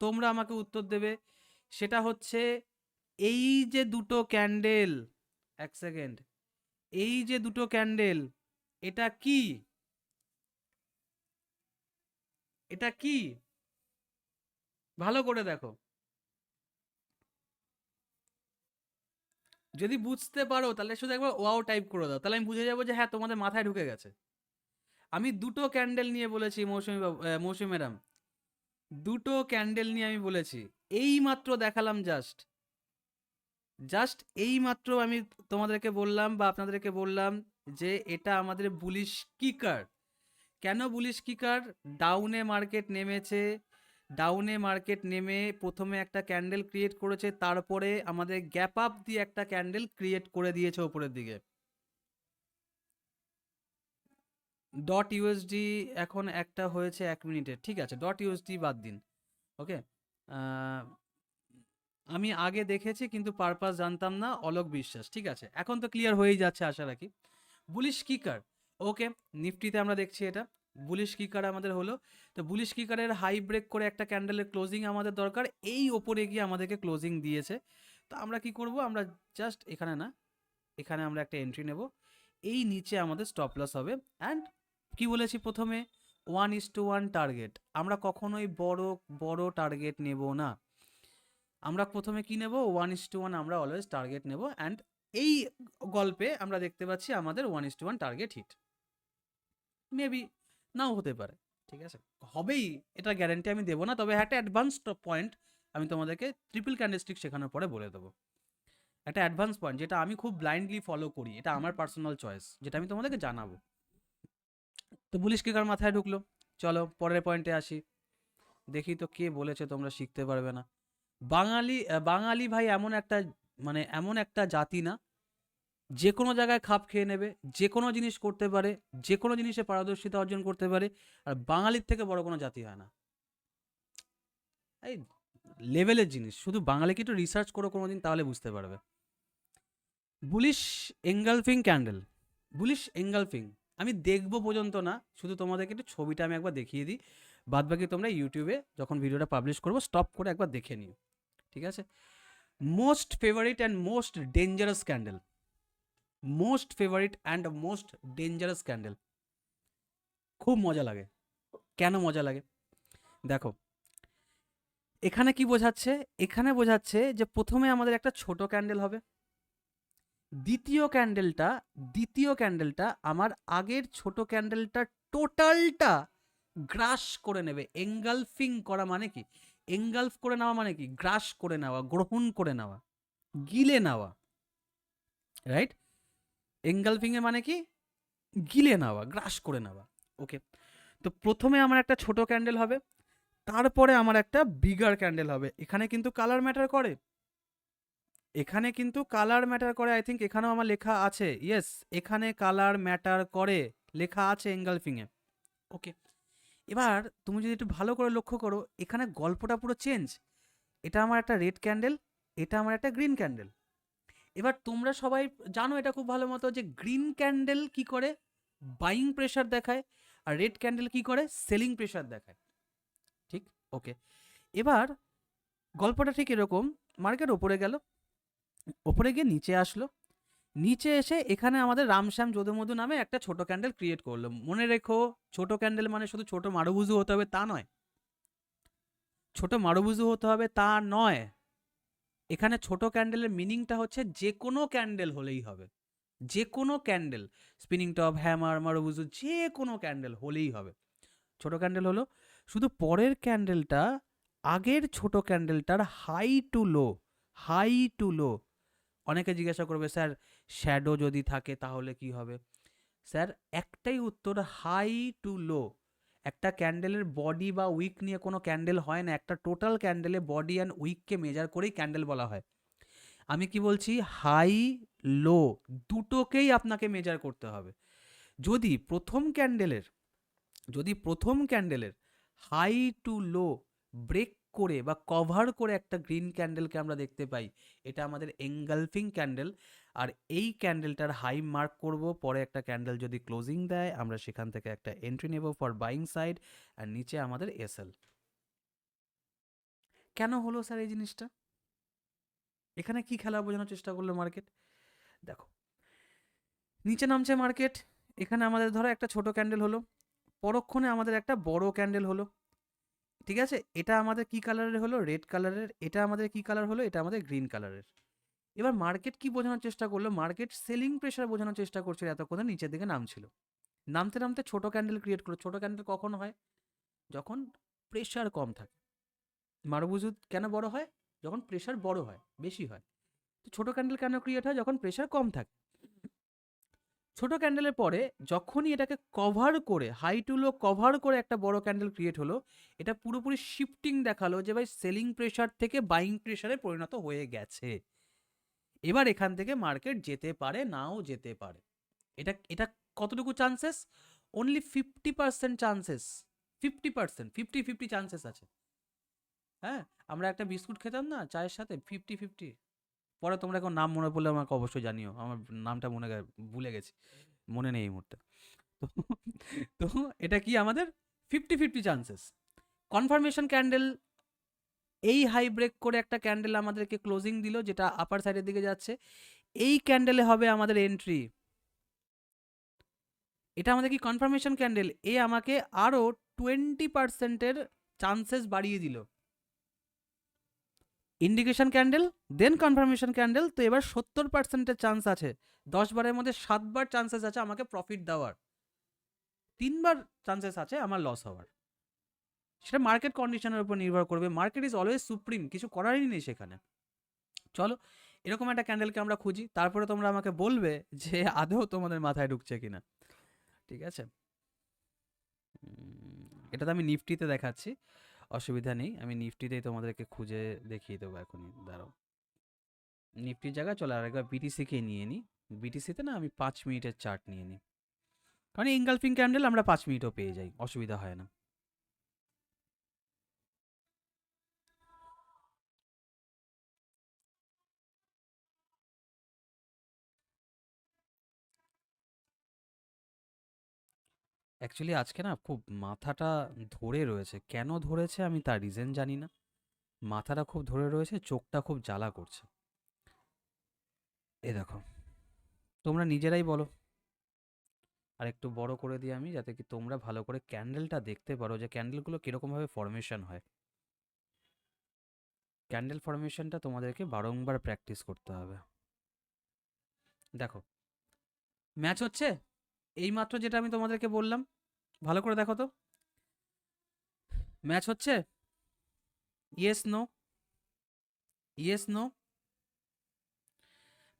A: তোমরা আমাকে উত্তর দেবে। সেটা হচ্ছে এই যে দুটো ক্যান্ডেল, এক সেকেন্ড, এই যে দুটো ক্যান্ডেল, এটা কি, এটা কি, ভালো করে দেখো, যদি বুঝতে পারো তাহলে শুধু একবার ওয়াও টাইপ করে দাও, তাহলে আমি বুঝে যাবো যে হ্যাঁ তোমাদের মাথায় ঢুকে গেছে। আমি দুটো ক্যান্ডেল নিয়ে বলেছি মৌসুমি বাবু, মৌসুমি ম্যাডাম, দুটো ক্যান্ডেল নিয়ে আমি বলেছি, এই মাত্র দেখালাম, জাস্ট জাস্ট এই মাত্র আমি তোমাদেরকে বললাম বা আপনাদেরকে বললাম যে এটা আমাদের বুলিশ কিকার। কেন বুলিশ কিকার, ডাউনে মার্কেট নেমেছে, ডাউনে মার্কেট নেমে প্রথমে একটা ক্যান্ডেল ক্রিয়েট করেছে, তারপরে আমাদের গ্যাপ আপ দিয়ে একটা ক্যান্ডেল ক্রিয়েট করে দিয়েছে ওপরের দিকে। ডট ইউএসডি এখন একটা হয়েছে 1 মিনিটে, ঠিক আছে ডট ইউএসডি বাদ দিন, ওকে। আমি আগে দেখেছি কিন্তু পারপাস জানতাম না, অলোক বিশ্বাস, ঠিক আছে এখন তো ক্লিয়ার হয়েই যাচ্ছে আশা রাখি। বুলিশ কিকার, ওকে, নিফটিতে আমরা দেখছি এটা বুলিশ কিকার আমাদের হলো। তো বুলিশ কিকারের হাই ব্রেক করে একটা ক্যান্ডেলের ক্লোজিং আমাদের দরকার, এই ওপরে গিয়ে আমাদেরকে ক্লোজিং দিয়েছে। তো আমরা কি করব, আমরা জাস্ট এখানে না, এখানে আমরা একটা এন্ট্রি নেব, এই নিচে আমাদের স্টপ লস হবে। অ্যান্ড কি বলেছি প্রথমে, 1:1 টার্গেট। আমরা কখনোই বড় বড় টার্গেট নেব না, আমরা প্রথমে কি নেব, 1:1 আমরা অলওয়েজ টার্গেট নেব। অ্যান্ড এই গল্পে আমরা দেখতে পাচ্ছি আমাদের 1:1 টার্গেট হিট, মেবি নাও হতে পারে, ঠিক আছে, হবেই এটা গ্যারান্টি আমি দেবো না, তবে একটা অ্যাডভান্স পয়েন্ট আমি তোমাদেরকে ট্রিপল ক্যান্ডেলস্টিক শেখানোর পরে বলে দেবো, একটা অ্যাডভান্স পয়েন্ট যেটা আমি খুব ব্লাইন্ডলি ফলো করি, এটা আমার পার্সোনাল চয়েস, যেটা আমি তোমাদেরকে জানাবো। তো বুলিশ কিকার মাথায় ঢুকলো, চলো পরের পয়েন্টে আসি। দেখি তো কে বলেছে তোমরা শিখতে পারবে না। বাঙালি ভাই এমন একটা, মানে এমন একটা জাতি না, যে কোনো জায়গায় খাপ খেয়ে নেবে, যে কোনো জিনিস করতে পারে, যে কোনো জিনিসে পারদর্শিতা অর্জন করতে পারে, আর বাঙালির থেকে বড় কোনো জাতি হয় না। এই লেভেলের জিনিস, শুধু বাঙালিকে একটু রিসার্চ করো কোনোদিন, তাহলে বুঝতে পারবে। Bullish engulfing candle, bullish engulfing আমি দেখবো পর্যন্ত না, শুধু তোমাদেরকে একটু ছবিটা আমি একবার দেখিয়ে দিই, বাদ বাকি তোমরা ইউটিউবে যখন ভিডিওটা পাবলিশ করবো স্টপ করে একবার দেখে নিও, ঠিক আছে। Most favourite and most dangerous candle, most favourite and most dangerous candle, খুব মজা লাগে। কেন মজা লাগে দেখো, এখানে কি বোঝাচ্ছে, এখানে বোঝাচ্ছে যে প্রথমে আমাদের একটা ছোট ক্যান্ডেল হবে, দ্বিতীয় ক্যান্ডেলটা আমার আগের ছোট ক্যান্ডেলটা টোটালটা গ্রাস করে নেবে। এঙ্গালফিং করা মানে কি, এঙ্গালফ করে নেওয়া মানে কি, গ্রাস করে নেওয়া, গ্রহণ করে নেওয়া, গিলে নেওয়া, রাইট। এঙ্গালফিং এর মানে কি, গিলে নেওয়া, গ্রাস করে নেওয়া। ওকে, তো প্রথমে আমার একটা ছোট ক্যান্ডেল হবে, তারপরে আমার একটা বিগার ক্যান্ডেল হবে। এখানে কিন্তু কালার ম্যাটার করে, এখানে কিন্তু কালার ম্যাটার করে, আই থিঙ্ক এখানেও আমার লেখা আছে, ইয়েস এখানে কালার ম্যাটার করে লেখা আছে এঙ্গালফিংয়ে। ওকে, এবার তুমি যদি একটু ভালো করে লক্ষ্য করো, এখানে গল্পটা পুরো চেঞ্জ। এটা আমার একটা রেড ক্যান্ডেল, এটা আমার একটা গ্রিন ক্যান্ডেল। এবার তোমরা সবাই জানো এটা খুব ভালো মতো, যে গ্রিন ক্যান্ডেল কি করে, বাইং প্রেশার দেখায়, আর রেড ক্যান্ডেল কি করে, সেলিং প্রেশার দেখায়, ঠিক। ওকে, এবার গল্পটা ঠিক এরকম, মার্কেট ওপরে গেল, ওপরে গিয়ে নিচে আসলো, নিচে এসে এখানে আমাদের রামশ্যাম যদুমধু নামে একটা ছোট ক্যান্ডেল ক্রিয়েট করলো। মনে রেখো, ছোট ক্যান্ডেল মানে শুধু ছোট মারুবুজু হতে হবে তা নয়, ছোট মারুবুজু হতে হবে তা নয়, এখানে ছোট ক্যান্ডেলের মিনিংটা হচ্ছে যে কোনো ক্যান্ডেল হলেই হবে, যে কোনো ক্যান্ডেল, স্পিনিং টপ, হ্যামার, মারুবুজু, যে কোনো ক্যান্ডেল হলেই হবে। ছোট ক্যান্ডেল হলো, শুধু পরের ক্যান্ডেলটা আগের ছোট ক্যান্ডেলটার high to low, high to low. অনেকে জিজ্ঞাসা করবে স্যার শ্যাডো যদি থাকে তাহলে কি হবে, স্যার একটাই উত্তর, হাই টু লো। একটা ক্যান্ডেলের বডি বা উইক নিয়ে কোনো ক্যান্ডেল হয় না, একটা টোটাল ক্যান্ডেলে বডি অ্যান্ড উইককে মেজার করেই ক্যান্ডেল বলা হয়। আমি কি বলছি, হাই লো দুটোকেই আপনাকে মেজার করতে হবে। যদি প্রথম ক্যান্ডেলের, হাই টু লো ব্রেক করে বা কভার করে একটা গ্রিন ক্যান্ডেলকে আমরা দেখতে পাই, এটা আমাদের এঙ্গালফিং ক্যান্ডেল। আর এই ক্যান্ডেলটার হাই মার্ক করব, পরে একটা ক্যান্ডেল যদি ক্লোজিং দেয় আমরা সেখান থেকে একটা এন্ট্রি নেব ফর বাইং সাইড, আর নিচে আমাদের এসএল। কেন হলো স্যার এই জিনিসটা, এখানে কি খেলা বোঝানোর চেষ্টা করলো মার্কেট, দেখো নিচে নামছে মার্কেট, এখানে আমাদের ধরো একটা ছোট ক্যান্ডেল হলো, পরক্ষণে আমাদের একটা বড় ক্যান্ডেল হলো, ঠিক আছে, এটা আমাদের কি কালারের হলো, রেড কালারের, এটা আমাদের কি কালার হলো, এটা আমাদের গ্রিন কালারের। এবার মার্কেট কি বোঝানোর চেষ্টা করলো, মার্কেট সেলিং প্রেশার বোঝানোর চেষ্টা করছিল, এতক্ষণে নিচের দিকে নামছিল, নামতে নামতে ছোট ক্যান্ডেল ক্রিয়েট করলো। ছোট ক্যান্ডেল কখন হয়, যখন প্রেশার কম থাকে। মারুবুজু কেন বড় হয়, যখন প্রেশার বড় হয়, বেশি হয়। তো ছোট ক্যান্ডেল কেন ক্রিয়েট হয়, যখন প্রেশার কম থাকে। ছোট ক্যান্ডেলের পরে যখনই এটাকে কভার করে, হাই টু লো কভার করে একটা বড় ক্যান্ডেল ক্রিয়েট হলো, এটা পুরোপুরি শিফটিং দেখালো যে ভাই সেলিং প্রেশার থেকে বাইং প্রেশারে পরিণত হয়ে গেছে। এবার এখান থেকে মার্কেট যেতে পারে, নাও যেতে পারে। এটা এটা কতটুকু চান্সেস, অনলি 50% চান্সেস, 50%, 50-50 চান্সেস আছে। হ্যাঁ, আমরা একটা বিস্কুট খেতাম না চায়ের সাথে, 50-50। পরে তোমরা এখন নাম মনে পড়লে আমাকে অবশ্যই জানিও, আমার নামটা ভুলে গেছি, মনে নেই এই মুহূর্তে। তো তো এটা কি আমাদের 50-50 চান্সেস। কনফার্মেশন ক্যান্ডেল এই হাই ব্রেক করে একটা ক্যান্ডেল আমাদেরকে ক্লোজিং দিল, যেটা আপার সাইডের দিকে যাচ্ছে। এই ক্যান্ডেলে হবে আমাদের এন্ট্রি। এটা আমাদের কি কনফার্মেশন ক্যান্ডেল, এ আমাকে আরো 20%-এর চান্সেস বাড়িয়ে দিল। ইন্ডিকেশন ক্যান্ডেল, দেন কনফার্মেশন ক্যান্ডেল, তো এবার 70%-এর চান্স আছে। 10 বারের মধ্যে 7 বার চান্সেস আছে আমাকে প্রফিট দেওয়ার, 3 বার চান্সেস আছে আমার লস হওয়ার। সেটা মার্কেট কন্ডিশনের উপর নির্ভর করবে। মার্কেট ইজ অলওয়েজ সুপ্রিম, কিছু করারই নেই সেখানে। চলো এরকম একটা ক্যান্ডেলকে আমরা খুঁজি, তারপরে তোমরা আমাকে বলবে যে আদৌ তোমাদের মাথায় ঢুকছে কিনা। ঠিক আছে, এটা তো আমি নিফটিতে দেখাচ্ছি, অসুবিধা নেই, আমি নিফটিতেই তোমাদেরকে খুঁজে দেখিয়ে দেবো এখনই, দাঁড়াও। নিফটির জায়গায় চলো আরেকবার বিটিসিকে নিয়ে নিই। বিটিসিতে না আমি 5 মিনিটের চার্ট নিয়ে নিই, কারণ ইনগালফিং ক্যান্ডেল আমরা 5 মিনিটও পেয়ে যাই, অসুবিধা হয় না। অ্যাকচুয়ালি আজকে না খুব মাথাটা ধরে রয়েছে, কেন ধরেছে আমি তার রিজন জানি না, মাথাটা খুব ধরে রয়েছে, চোখটা খুব জ্বালা করছে। এ দেখো, তোমরা নিজেরাই বলো, আর একটু বড় করে দিই আমি, যাতে কি তোমরা ভালো করে ক্যান্ডেলটা দেখতে পারো যে ক্যান্ডেলগুলো কীরকমভাবে ফরমেশন হয়। ক্যান্ডেল ফরমেশনটা তোমাদেরকে বারংবার প্র্যাকটিস করতে হবে। দেখো ম্যাচ হচ্ছে, এইমাত্র যেটা আমি তোমাদেরকে বললাম, ভালো করে দেখো তো, ম্যাচ হচ্ছে, yes no, yes no.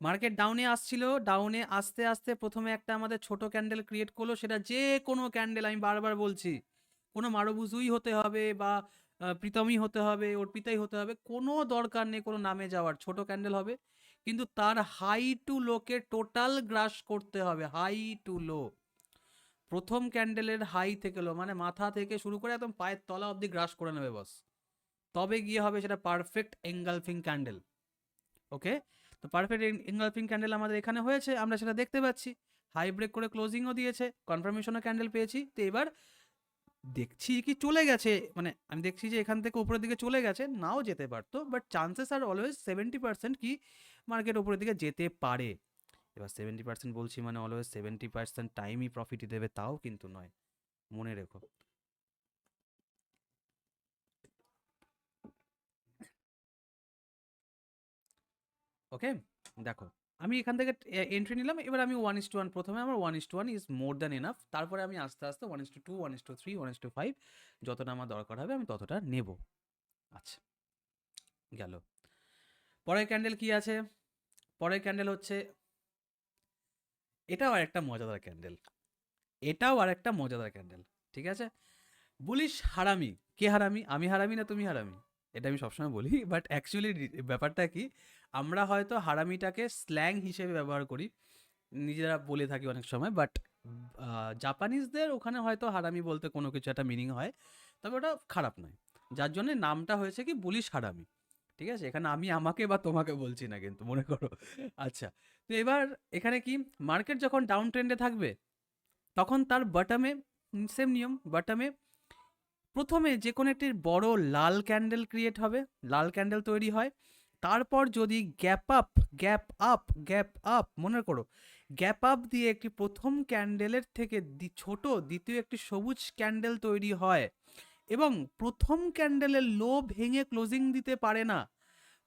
A: Market ডাউনে আসছিল, ডাউনে আস্তে আস্তে প্রথমে একটা আমাদের ছোট ক্যান্ডেল ক্রিয়েট করলো, সেটা যে কোনো ক্যান্ডেল, আমি বারবার বলছি, কোনো মারুবুজুই হতে হবে বা প্রীতমই হতে হবে, অর্পিতাই হতে হবে, কোনো দরকার নেই কোনো নামে যাওয়ার, ছোট ক্যান্ডেল হবে, কিন্তু তার হাই টু লোকে টোটাল গ্রাস করতে হবে, হাই টু লো। প্রথম ক্যান্ডেলের হাই থেকে লো, মানে মাথা থেকে শুরু করে একদম পায়ের তলা অবধি গ্রাস করে নেবে বস, তবে গিয়ে হবে সেটা পারফেক্ট এঙ্গালফিং ক্যান্ডেল। ওকে, তো পারফেক্ট এনগালফিং ক্যান্ডেল আমাদের এখানে হয়েছে, আমরা সেটা দেখতে পাচ্ছি, হাই ব্রেক করে ক্লোজিংও দিয়েছে, কনফার্মেশনও ক্যান্ডেল পেয়েছি। তো এবার দেখছি কি চলে গেছে, মানে আমি দেখছি যে এখান থেকে উপরের দিকে চলে গেছে, নাও যেতে পারতো, বাট চান্সেস আর অলওয়েজ 70% কি মার্কেট উপরের দিকে যেতে পারে। এবার 70% বলছি মানে অলওয়েজ 70% টাইমই প্রফিটই দেবে তাও কিন্তু নয়, মনে রেখো। ওকে, দেখো আমি এখান থেকে এন্ট্রি নিলাম, এবার আমি 1:1, প্রথমে আমার 1:1 ইজ মোর দ্যান এনাফ, তারপরে আমি আস্তে আস্তে 1:2, 1:3, 1:5, যতটা আমার দরকার হবে আমি ততটা নেব। আচ্ছা, গেল। পরের ক্যান্ডেল কি আছে? পরের ক্যান্ডেল হচ্ছে, এটাও আর একটা মজাদার ক্যান্ডেল, এটাও আর একটা মজাদার ক্যান্ডেল। ঠিক আছে, বলিস হারামি, কে হারামি, আমি হারামি না তুমি হারামি, এটা আমি সবসময় বলি, বাট অ্যাকচুয়ালি ব্যাপারটা কি, আমরা হয়তো হারামিটাকে স্ল্যাং হিসেবে ব্যবহার করি, নিজেরা বলে থাকি অনেক সময়, বাট জাপানিজদের ওখানে হয়তো হারামি বলতে কোনো কিছু একটা মিনিং হয়, তবে ওটা খারাপ নয়, যার জন্য নামটা হয়েছে কি বলিস হারামি। ঠিক আছে, এখানে আমি আমাকে বা তোমাকে বলছি না কিন্তু, মনে করো। আচ্ছা, তো এবার এখানে কি, মার্কেট যখন ডাউন ট্রেন্ডে থাকবে তখন তার বটমে, সেম নিয়ম, বটমে প্রথমে যে কোনো একটি বড় লাল ক্যান্ডেল ক্রিয়েট হবে, লাল ক্যান্ডেল তৈরি হয়, তারপর যদি gap up, gap up, gap up, মনে করো গ্যাপ আপ দিয়ে একটি প্রথম ক্যান্ডেলের থেকে ছোট দ্বিতীয় একটি সবুজ ক্যান্ডেল তৈরি হয়, এবং প্রথম ক্যান্ডেলের লো ভেঙে ক্লোজিং দিতে পারে না,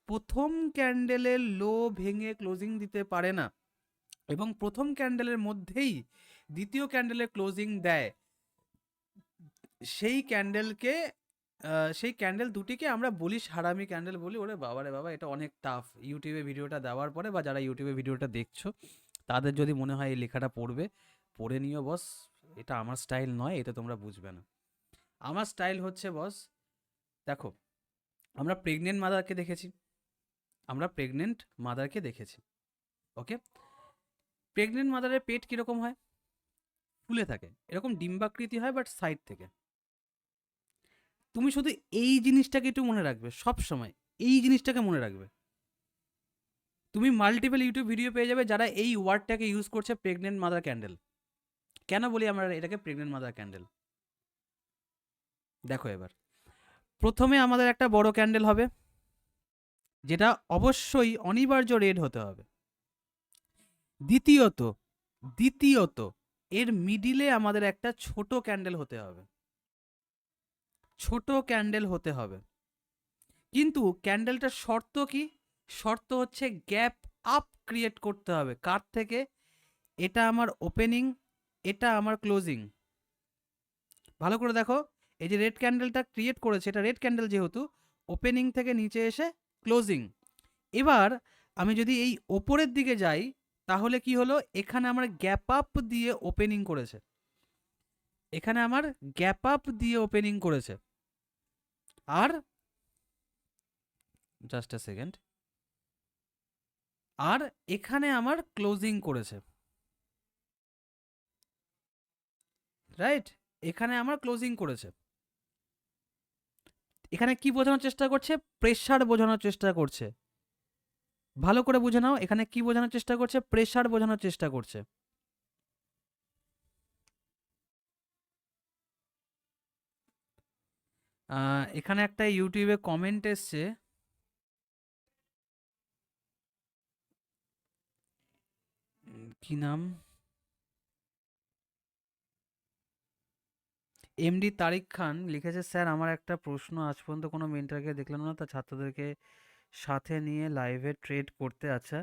A: প্রথম ক্যান্ডেলের লো ভেঙে ক্লোজিং দিতে পারে না, এবং প্রথম ক্যান্ডেলের মধ্যেই দ্বিতীয় ক্যান্ডেলের ক্লোজিং দেয়, সেই ক্যান্ডেলকে, সেই ক্যান্ডেল দুটিকে আমরা বলিস হারামি ক্যান্ডেল বলি। ওরে বাবা রে বাবা, এটা অনেক টাফ, ইউটিউবে ভিডিওটা দেওয়ার পরে বা যারা ইউটিউবে ভিডিওটা দেখছো তাদের যদি মনে হয় এই লেখাটা পড়বে, পড়ে নিও বস, এটা আমার স্টাইল নয়, এটা তোমরা বুঝবে না। আমার স্টাইল হচ্ছে বস, দেখো আমরা প্রেগনেন্ট মাদারকে দেখেছি, আমরা প্রেগনেন্ট মাদারকে দেখেছি, ওকে, প্রেগনেন্ট মাদারের পেট কীরকম হয়, ফুলে থাকে, এরকম ডিম্বাকৃতি হয়, বাট সাইড থেকে। তুমি শুধু এই জিনিসটাকে একটু মনে রাখবে সব সময়, এই জিনিসটাকে মনে রাখবে, তুমি মাল্টিপল ইউটিউব ভিডিও পেয়ে যাবে যারা এই ওয়ার্ডটাকে ইউজ করছে, প্রেগনেন্ট মাদার ক্যান্ডেল। কেন বলি আমরা এটাকে প্রেগনেন্ট মাদার ক্যান্ডেল, দেখো এবার, প্রথমে আমাদের একটা বড় ক্যান্ডেল হবে, যেটা অবশ্যই অনিবার্য রেড হতে হবে। দ্বিতীয়ত দ্বিতীয়ত এর মিডিলে আমাদের একটা ছোট ক্যান্ডেল হতে হবে, ছোট ক্যান্ডেল হতে হবে। কিন্তু ক্যান্ডেলটার শর্ত কি? শর্ত হচ্ছে গ্যাপ আপ ক্রিয়েট করতে হবে। কার থেকে? এটা আমার ওপেনিং, এটা আমার ক্লোজিং। ভালো করে দেখো, এই যে রেড ক্যান্ডেলটা ক্রিয়েট করেছে, এটা রেড ক্যান্ডেল যেহেতু, ওপেনিং থেকে নিচে এসে ক্লোজিং। এবার আমি যদি এই ওপরের দিকে যাই, তাহলে কি হলো? এখানে আমার গ্যাপ আপ দিয়ে ওপেনিং করেছে, এখানে আমার গ্যাপ আপ দিয়ে ওপেনিং করেছে, আর জাস্ট আ সেকেন্ড, আর এখানে আমার ক্লোজিং করেছে, রাইট? এখানে আমার ক্লোজিং করেছে। এখানে কি বোঝানোর চেষ্টা করছে? প্রেসার বোঝানোর চেষ্টা করছে। ভালো করে বুঝে নাও, এখানে কি বোঝানোর চেষ্টা করছে? প্রেসার বোঝানোর চেষ্টা করছে। এখানে একটা ইউটিউবে কমেন্ট এসছে, কি নাম, এমডি তারিক খান লিখেছে, স্যার আমার একটা প্রশ্ন, আজ পর্যন্ত কোনো মেন্টরকে দেখলাম না তার ছাত্রদেরকে সাথে নিয়ে লাইভে ট্রেড করতে। আচ্ছা,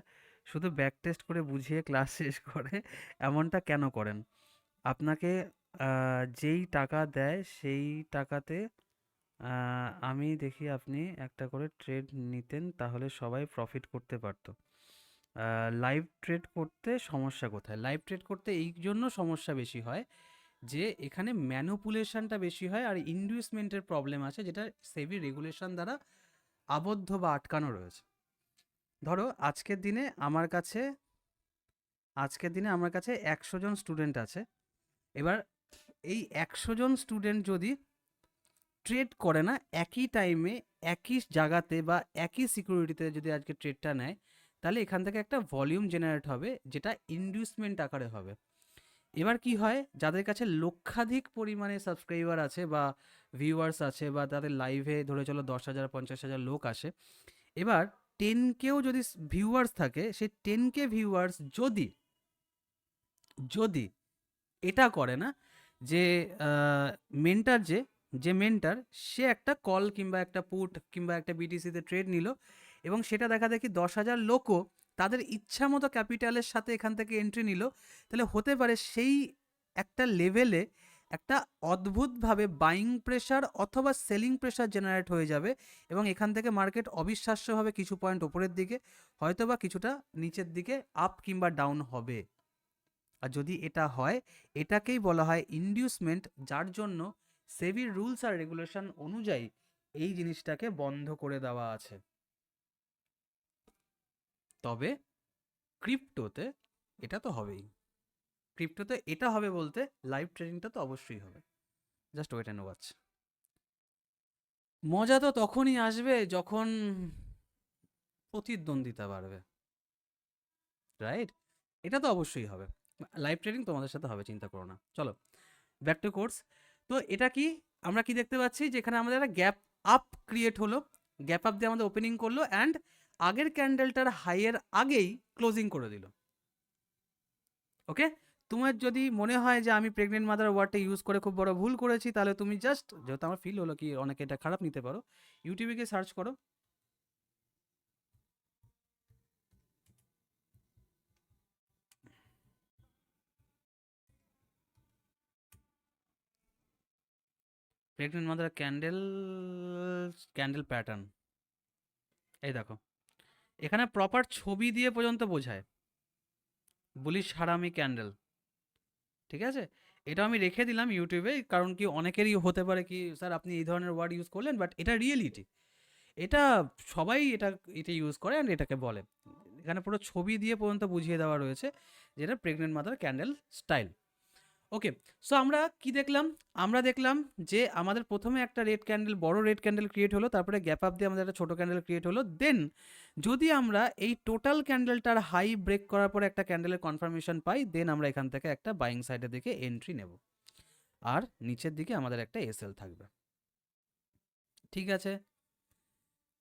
A: শুধু ব্যাক টেস্ট করে বুঝিয়ে ক্লাস শেষ করে, এমনটা কেন করেন? আপনাকে যেই টাকা দেয় সেই টাকাতে আমি দেখি আপনি একটা করে ট্রেড নিতেন, তাহলে সবাই প্রফিট করতে পারতো। লাইভ ট্রেড করতে সমস্যা কোথায়? লাইভ ট্রেড করতে এই জন্য সমস্যা বেশি হয় যে এখানে ম্যানুপুলেশনটা বেশি হয় আর ইনডিউসমেন্টের প্রবলেম আছে, যেটা সেবি রেগুলেশন দ্বারা আবদ্ধ বা আটকানো রয়েছে। ধরো আজকের দিনে আমার কাছে 100 জন স্টুডেন্ট আছে। এবার এই 100 জন স্টুডেন্ট যদি ট্রেড করে না একই টাইমে, একই জায়গাতে বা একই সিকিউরিটিতে যদি আজকে ট্রেডটা নেয়, তাহলে এখান থেকে একটা ভলিউম জেনারেট হবে, যেটা ইনডিউসমেন্ট আকারে হবে। এবার কি হয়, যাদের কাছে লক্ষাধিক পরিমাণে সাবস্ক্রাইবার আছে বা ভিউয়ার্স আছে, বা তাদের লাইভে ধরে চলো 10,000 50,000 লোক আসে, এবার 10Kও যদি ভিউয়ার্স থাকে, সেই 10K ভিউয়ার্স যদি যদি এটা করে না যে মেন্টার, যে মেন্টার, সে একটা কল কিংবা একটা পুট কিংবা একটা বিটিসিতে ট্রেড নিল, এবং সেটা দেখা দেখি 10,000 লোকও তাদের ইচ্ছা মতো ক্যাপিটালের সাথে এখান থেকে এন্ট্রি নিল, তাহলে হতে পারে সেই একটা লেভেলে একটা অদ্ভুতভাবে বাইং প্রেশার অথবা সেলিং প্রেশার জেনারেট হয়ে যাবে, এবং এখান থেকে মার্কেট অবিশ্বাস্যভাবে কিছু পয়েন্ট ওপরের দিকে, হয়তো বা কিছুটা নিচের দিকে আপ কিংবা ডাউন হবে। আর যদি এটা হয়, এটাকেই বলা হয় ইনডিউসমেন্ট, যার জন্য সেবির রুলস আর রেগুলেশন অনুযায়ী এই জিনিসটাকে বন্ধ করে দেওয়া আছে। তবে ক্রিপ্টোতে এটা তো হবেই, ক্রিপ্টোতে এটা হবে বলতে লাইভ ট্রেডিংটা তো অবশ্যই হবে। Just wait and watch. মজা তো তখনই আসবে যখন প্রতিদ্বন্দ্বিতা বাড়বে, রাইট? এটা তো অবশ্যই হবে। লাইভ ট্রেডিং তোমাদের সাথে হবে, চিন্তা করো না। চলো ব্যাক টু কোর্স। তো এটা কি, আমরা কি দেখতে পাচ্ছি, যেখানে আমাদের একটা গ্যাপ আপ ক্রিয়েট হলো, গ্যাপ আপ দিয়ে আমাদের ওপেনিং করলো, অ্যান্ড আগের ক্যান্ডেলটার হাইয়ের আগেই ক্লোজিং করে দিল। ওকে, তোমার যদি মনে হয় যে আমি প্রেগনেন্ট মাদার ওয়ার্ডটা ইউজ করে খুব বড় ভুল করেছি, তাহলে তুমি জাস্ট, যেহেতু আমার ফিল হলো কি অনেকে এটা খারাপ নিতে পারো, ইউটিউবে গিয়ে সার্চ করো pregnant mother candle, candle pattern. এই দেখো, এখানে প্রপার ছবি দিয়ে পর্যন্ত বোঝায়, বুলিশ হারামি ক্যান্ডেল। ঠিক আছে, এটা আমি রেখে দিলাম ইউটিউবে, কারণ কি অনেকেরই হতে পারে কি স্যার আপনি এই ধরনের ওয়ার্ড ইউজ করলেন, বাট এটা রিয়েলিটি, এটা সবাই এটা এটা ইউজ করে অ্যান্ড এটাকে বলে। এখানে পুরো ছবি দিয়ে পর্যন্ত বুঝিয়ে দেওয়া রয়েছে, যেটা প্রেগনেন্ট মাদার ক্যান্ডেল স্টাইল। ওকে, সো আমরা কি দেখলাম? আমরা দেখলাম যে আমাদের প্রথমে একটা রেড ক্যান্ডেল, বড় রেড ক্যান্ডেল ক্রিয়েট হলো, তারপরে গ্যাপ আপ দিয়ে আমাদের একটা ছোট ক্যান্ডেল ক্রিয়েট হলো। দেন যদি আমরা এই টোটাল ক্যান্ডেলটার হাই ব্রেক করার পরে একটা ক্যান্ডেলের কনফার্মেশন পাই, দেন আমরা এখান থেকে একটা বাইং সাইডের দিকে এন্ট্রি নেব, আর নিচের দিকে আমাদের একটা এসএল থাকবে। ঠিক আছে,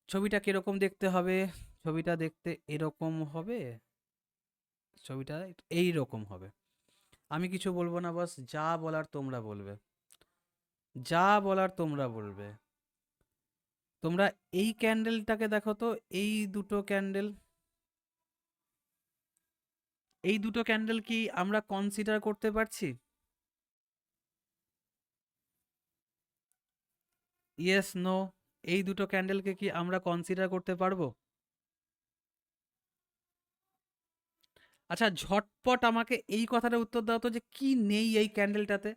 A: ছবিটা কিরকম দেখতে হবে? ছবিটা দেখতে এরকম হবে, ছবিটা এই রকম হবে। আমি কিছু বলবো না, বাস যা বলার তোমরা বলবে, যা বলার তোমরা বলবে। তোমরা এই ক্যান্ডেলটাকে দেখো তো, এই দুটো ক্যান্ডেল, এই দুটো ক্যান্ডেল কি আমরা কনসিডার করতে পারছি? Yes, no? এই দুটো ক্যান্ডেলকে কি আমরা কনসিডার করতে পারবো? আচ্ছা, ঝটপট আমাকে এই কথাটা উত্তর দাও তো, যে কি নেই এই ক্যান্ডেলটাতে?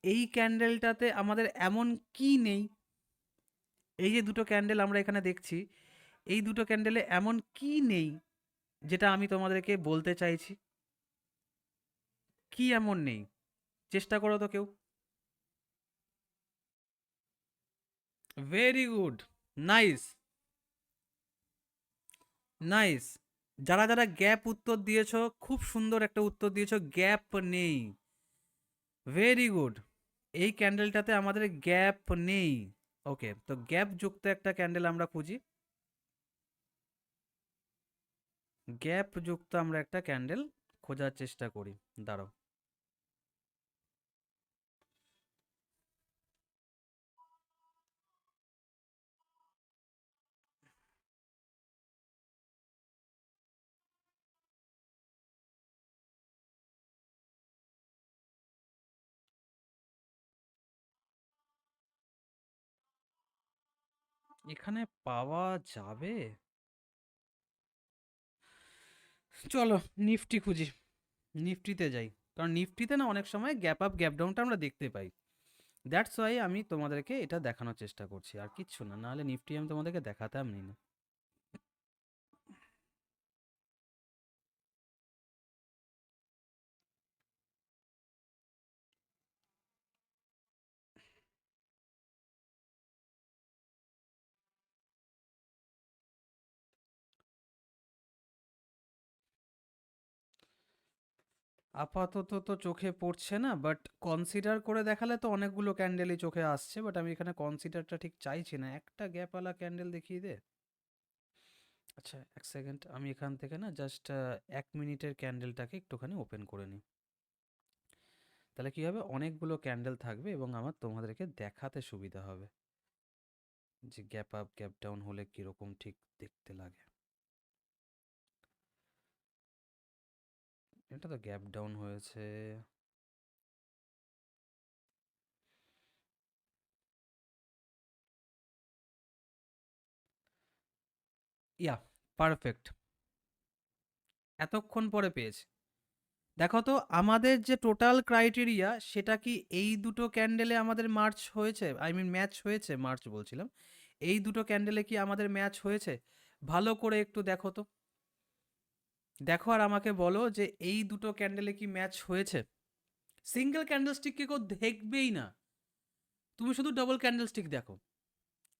A: এই ক্যান্ডেলটাতে আমাদের এমন কি নেই? এই যে দুটো ক্যান্ডেল আমরা এখানে দেখছি, এই দুটো ক্যান্ডেলে এমন কি নেই যেটা আমি তোমাদেরকে বলতে চাইছি? কি এমন নেই? চেষ্টা করো তো কেউ। Very good, nice, nice. যারা যারা গ্যাপ উত্তর দিয়েছো, খুব সুন্দর একটা উত্তর দিয়েছো, গ্যাপ নেই। Very good. এই ক্যান্ডেলটাতে আমাদের গ্যাপ নেই। ওকে, তো গ্যাপ যুক্ত একটা ক্যান্ডেল আমরা খুঁজি। গ্যাপ যুক্ত আমরা একটা ক্যান্ডেল খোঁজার চেষ্টা করি। দাঁড়াও। এখানে পাওয়া যাবে? চলো নিফটি খুঁজি, নিফটিতে যাই। কারণ নিফটিতে না অনেক সময় গ্যাপ আপ গ্যাপ ডাউনটা আমরা দেখতে পাই। দ্যাটস ওয়াই আমি তোমাদেরকে এটা দেখানোর চেষ্টা করছি, আর কিচ্ছু না, নাহলে নিফটি আমি তোমাদেরকে দেখাতাম নি না। আপাতত তো চোখে পড়ছে না, বাট কনসিডার করে দেখালে তো অনেকগুলো ক্যান্ডেলই চোখে আসছে, বাট আমি এখানে কনসিডারটা ঠিক চাইছি না, একটা গ্যাপওয়ালা ক্যান্ডেল দেখিয়ে দে। আচ্ছা, এক সেকেন্ড, আমি এখান থেকে না জাস্ট 1 মিনিটের ক্যান্ডেলটাকে একটুখানি ওপেন করে নিই। তাহলে কি হবে, অনেকগুলো ক্যান্ডেল থাকবে এবং আমার তোমাদেরকে দেখাতে সুবিধা হবে যে গ্যাপ আপ গ্যাপ ডাউন হলে কিরকম ঠিক দেখতে লাগে। এটা তো গ্যাপ ডাউন হয়েছে। ইয়া, পারফেক্ট, এতক্ষণ পরে পেয়েছি। দেখো তো, আমাদের যে টোটাল ক্রাইটেরিয়া সেটা কি এই দুটো ক্যান্ডেলে আমাদের মার্চ হয়েছে, আই মিন ম্যাচ হয়েছে, মার্চ বলছিলাম, এই দুটো ক্যান্ডেলে কি আমাদের ম্যাচ হয়েছে? ভালো করে একটু দেখো তো, দেখো আর আমাকে বলো যে এই দুটো ক্যান্ডেলে কি ম্যাচ হয়েছে? সিঙ্গেল ক্যান্ডেলস্টিককে কেউ দেখবেই না, তুমি শুধু ডাবল ক্যান্ডেলস্টিক দেখো,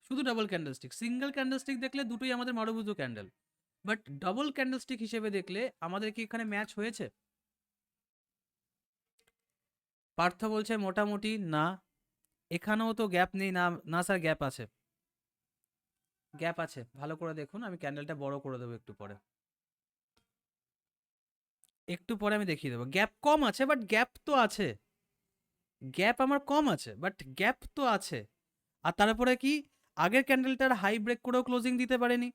A: শুধু ডাবল ক্যান্ডেলস্টিক। সিঙ্গেল ক্যান্ডেলস্টিক দেখলে দুটোই আমাদের মারুবুজু ক্যান্ডেল, বাট ডাবল ক্যান্ডেলস্টিক হিসেবে দেখলে আমাদের কি এখানে ম্যাচ হয়েছে? পার্থ বলছে মোটামুটি না, এখানেও তো গ্যাপ নেই না। না স্যার, গ্যাপ আছে, গ্যাপ আছে, ভালো করে দেখুন, আমি ক্যান্ডেলটা বড় করে দেবো একটু পরে, একটু পরে আমি দেখিয়ে দেবো। গ্যাপ কম আছে, বাট গ্যাপ তো আছে, গ্যাপ আমার কম আছে, বাট গ্যাপ তো আছে। আর তারপরে কি, আগের ক্যান্ডেলটার হাই ব্রেক করেও ক্লোজিং দিতে পারেনি,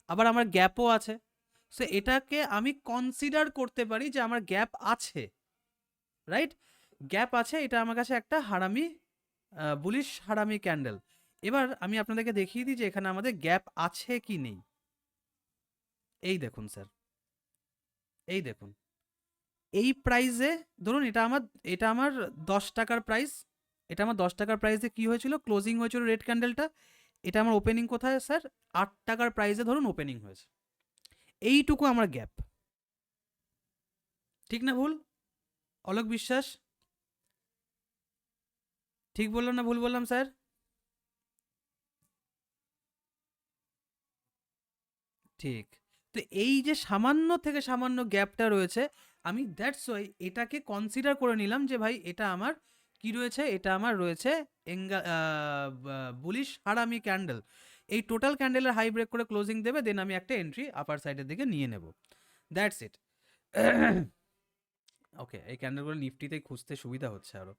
A: আবার আমার গ্যাপও আছে। সো এটাকে আমি কনসিডার করতে পারি যে আমার গ্যাপ আছে, রাইট? গ্যাপ আছে, এটা আমার কাছে একটা হারামি, বুলিশ হারামি ক্যান্ডেল। এবার আমি আপনাদেরকে দেখিয়ে দিই যে এখানে আমাদের গ্যাপ আছে কি নেই। এই দেখুন স্যার, এই দেখুন, এই প্রাইসে ধরুন এটা আমার 10 টাকার প্রাইস, এটা আমার 10 টাকার প্রাইসে কি হয়েছিল, ক্লোজিং হয়েছিল রেড ক্যান্ডেলটা। এটা আমার ওপেনিং কোথায় স্যার, 8 টাকার প্রাইসে ধরুন ওপেনিং হয়েছে। এইটুকু আমার গ্যাপ, ঠিক না ভুল? অলোক বিশ্বাস, ঠিক বললাম না ভুল বললাম স্যার? ঠিক। তো এই যে সামান্য থেকে সামান্য গ্যাপটা রয়েছে, আমি দ্যাটস ওয়াই এটাকে কনসিডার করে নিলাম যে ভাই এটা আমার কি রয়েছে, এটা আমার রয়েছে বুলিশ হারামি ক্যান্ডেল। এই টোটাল ক্যান্ডেলের হাই ব্রেক করে ক্লোজিং দেবে, দেন আমি একটা এন্ট্রি আপার সাইডের দিকে নিয়ে নেব। That's it. ওকে, এই ক্যান্ডেলগুলো নিফটিতেই খুঁজতে সুবিধা হচ্ছে আরো।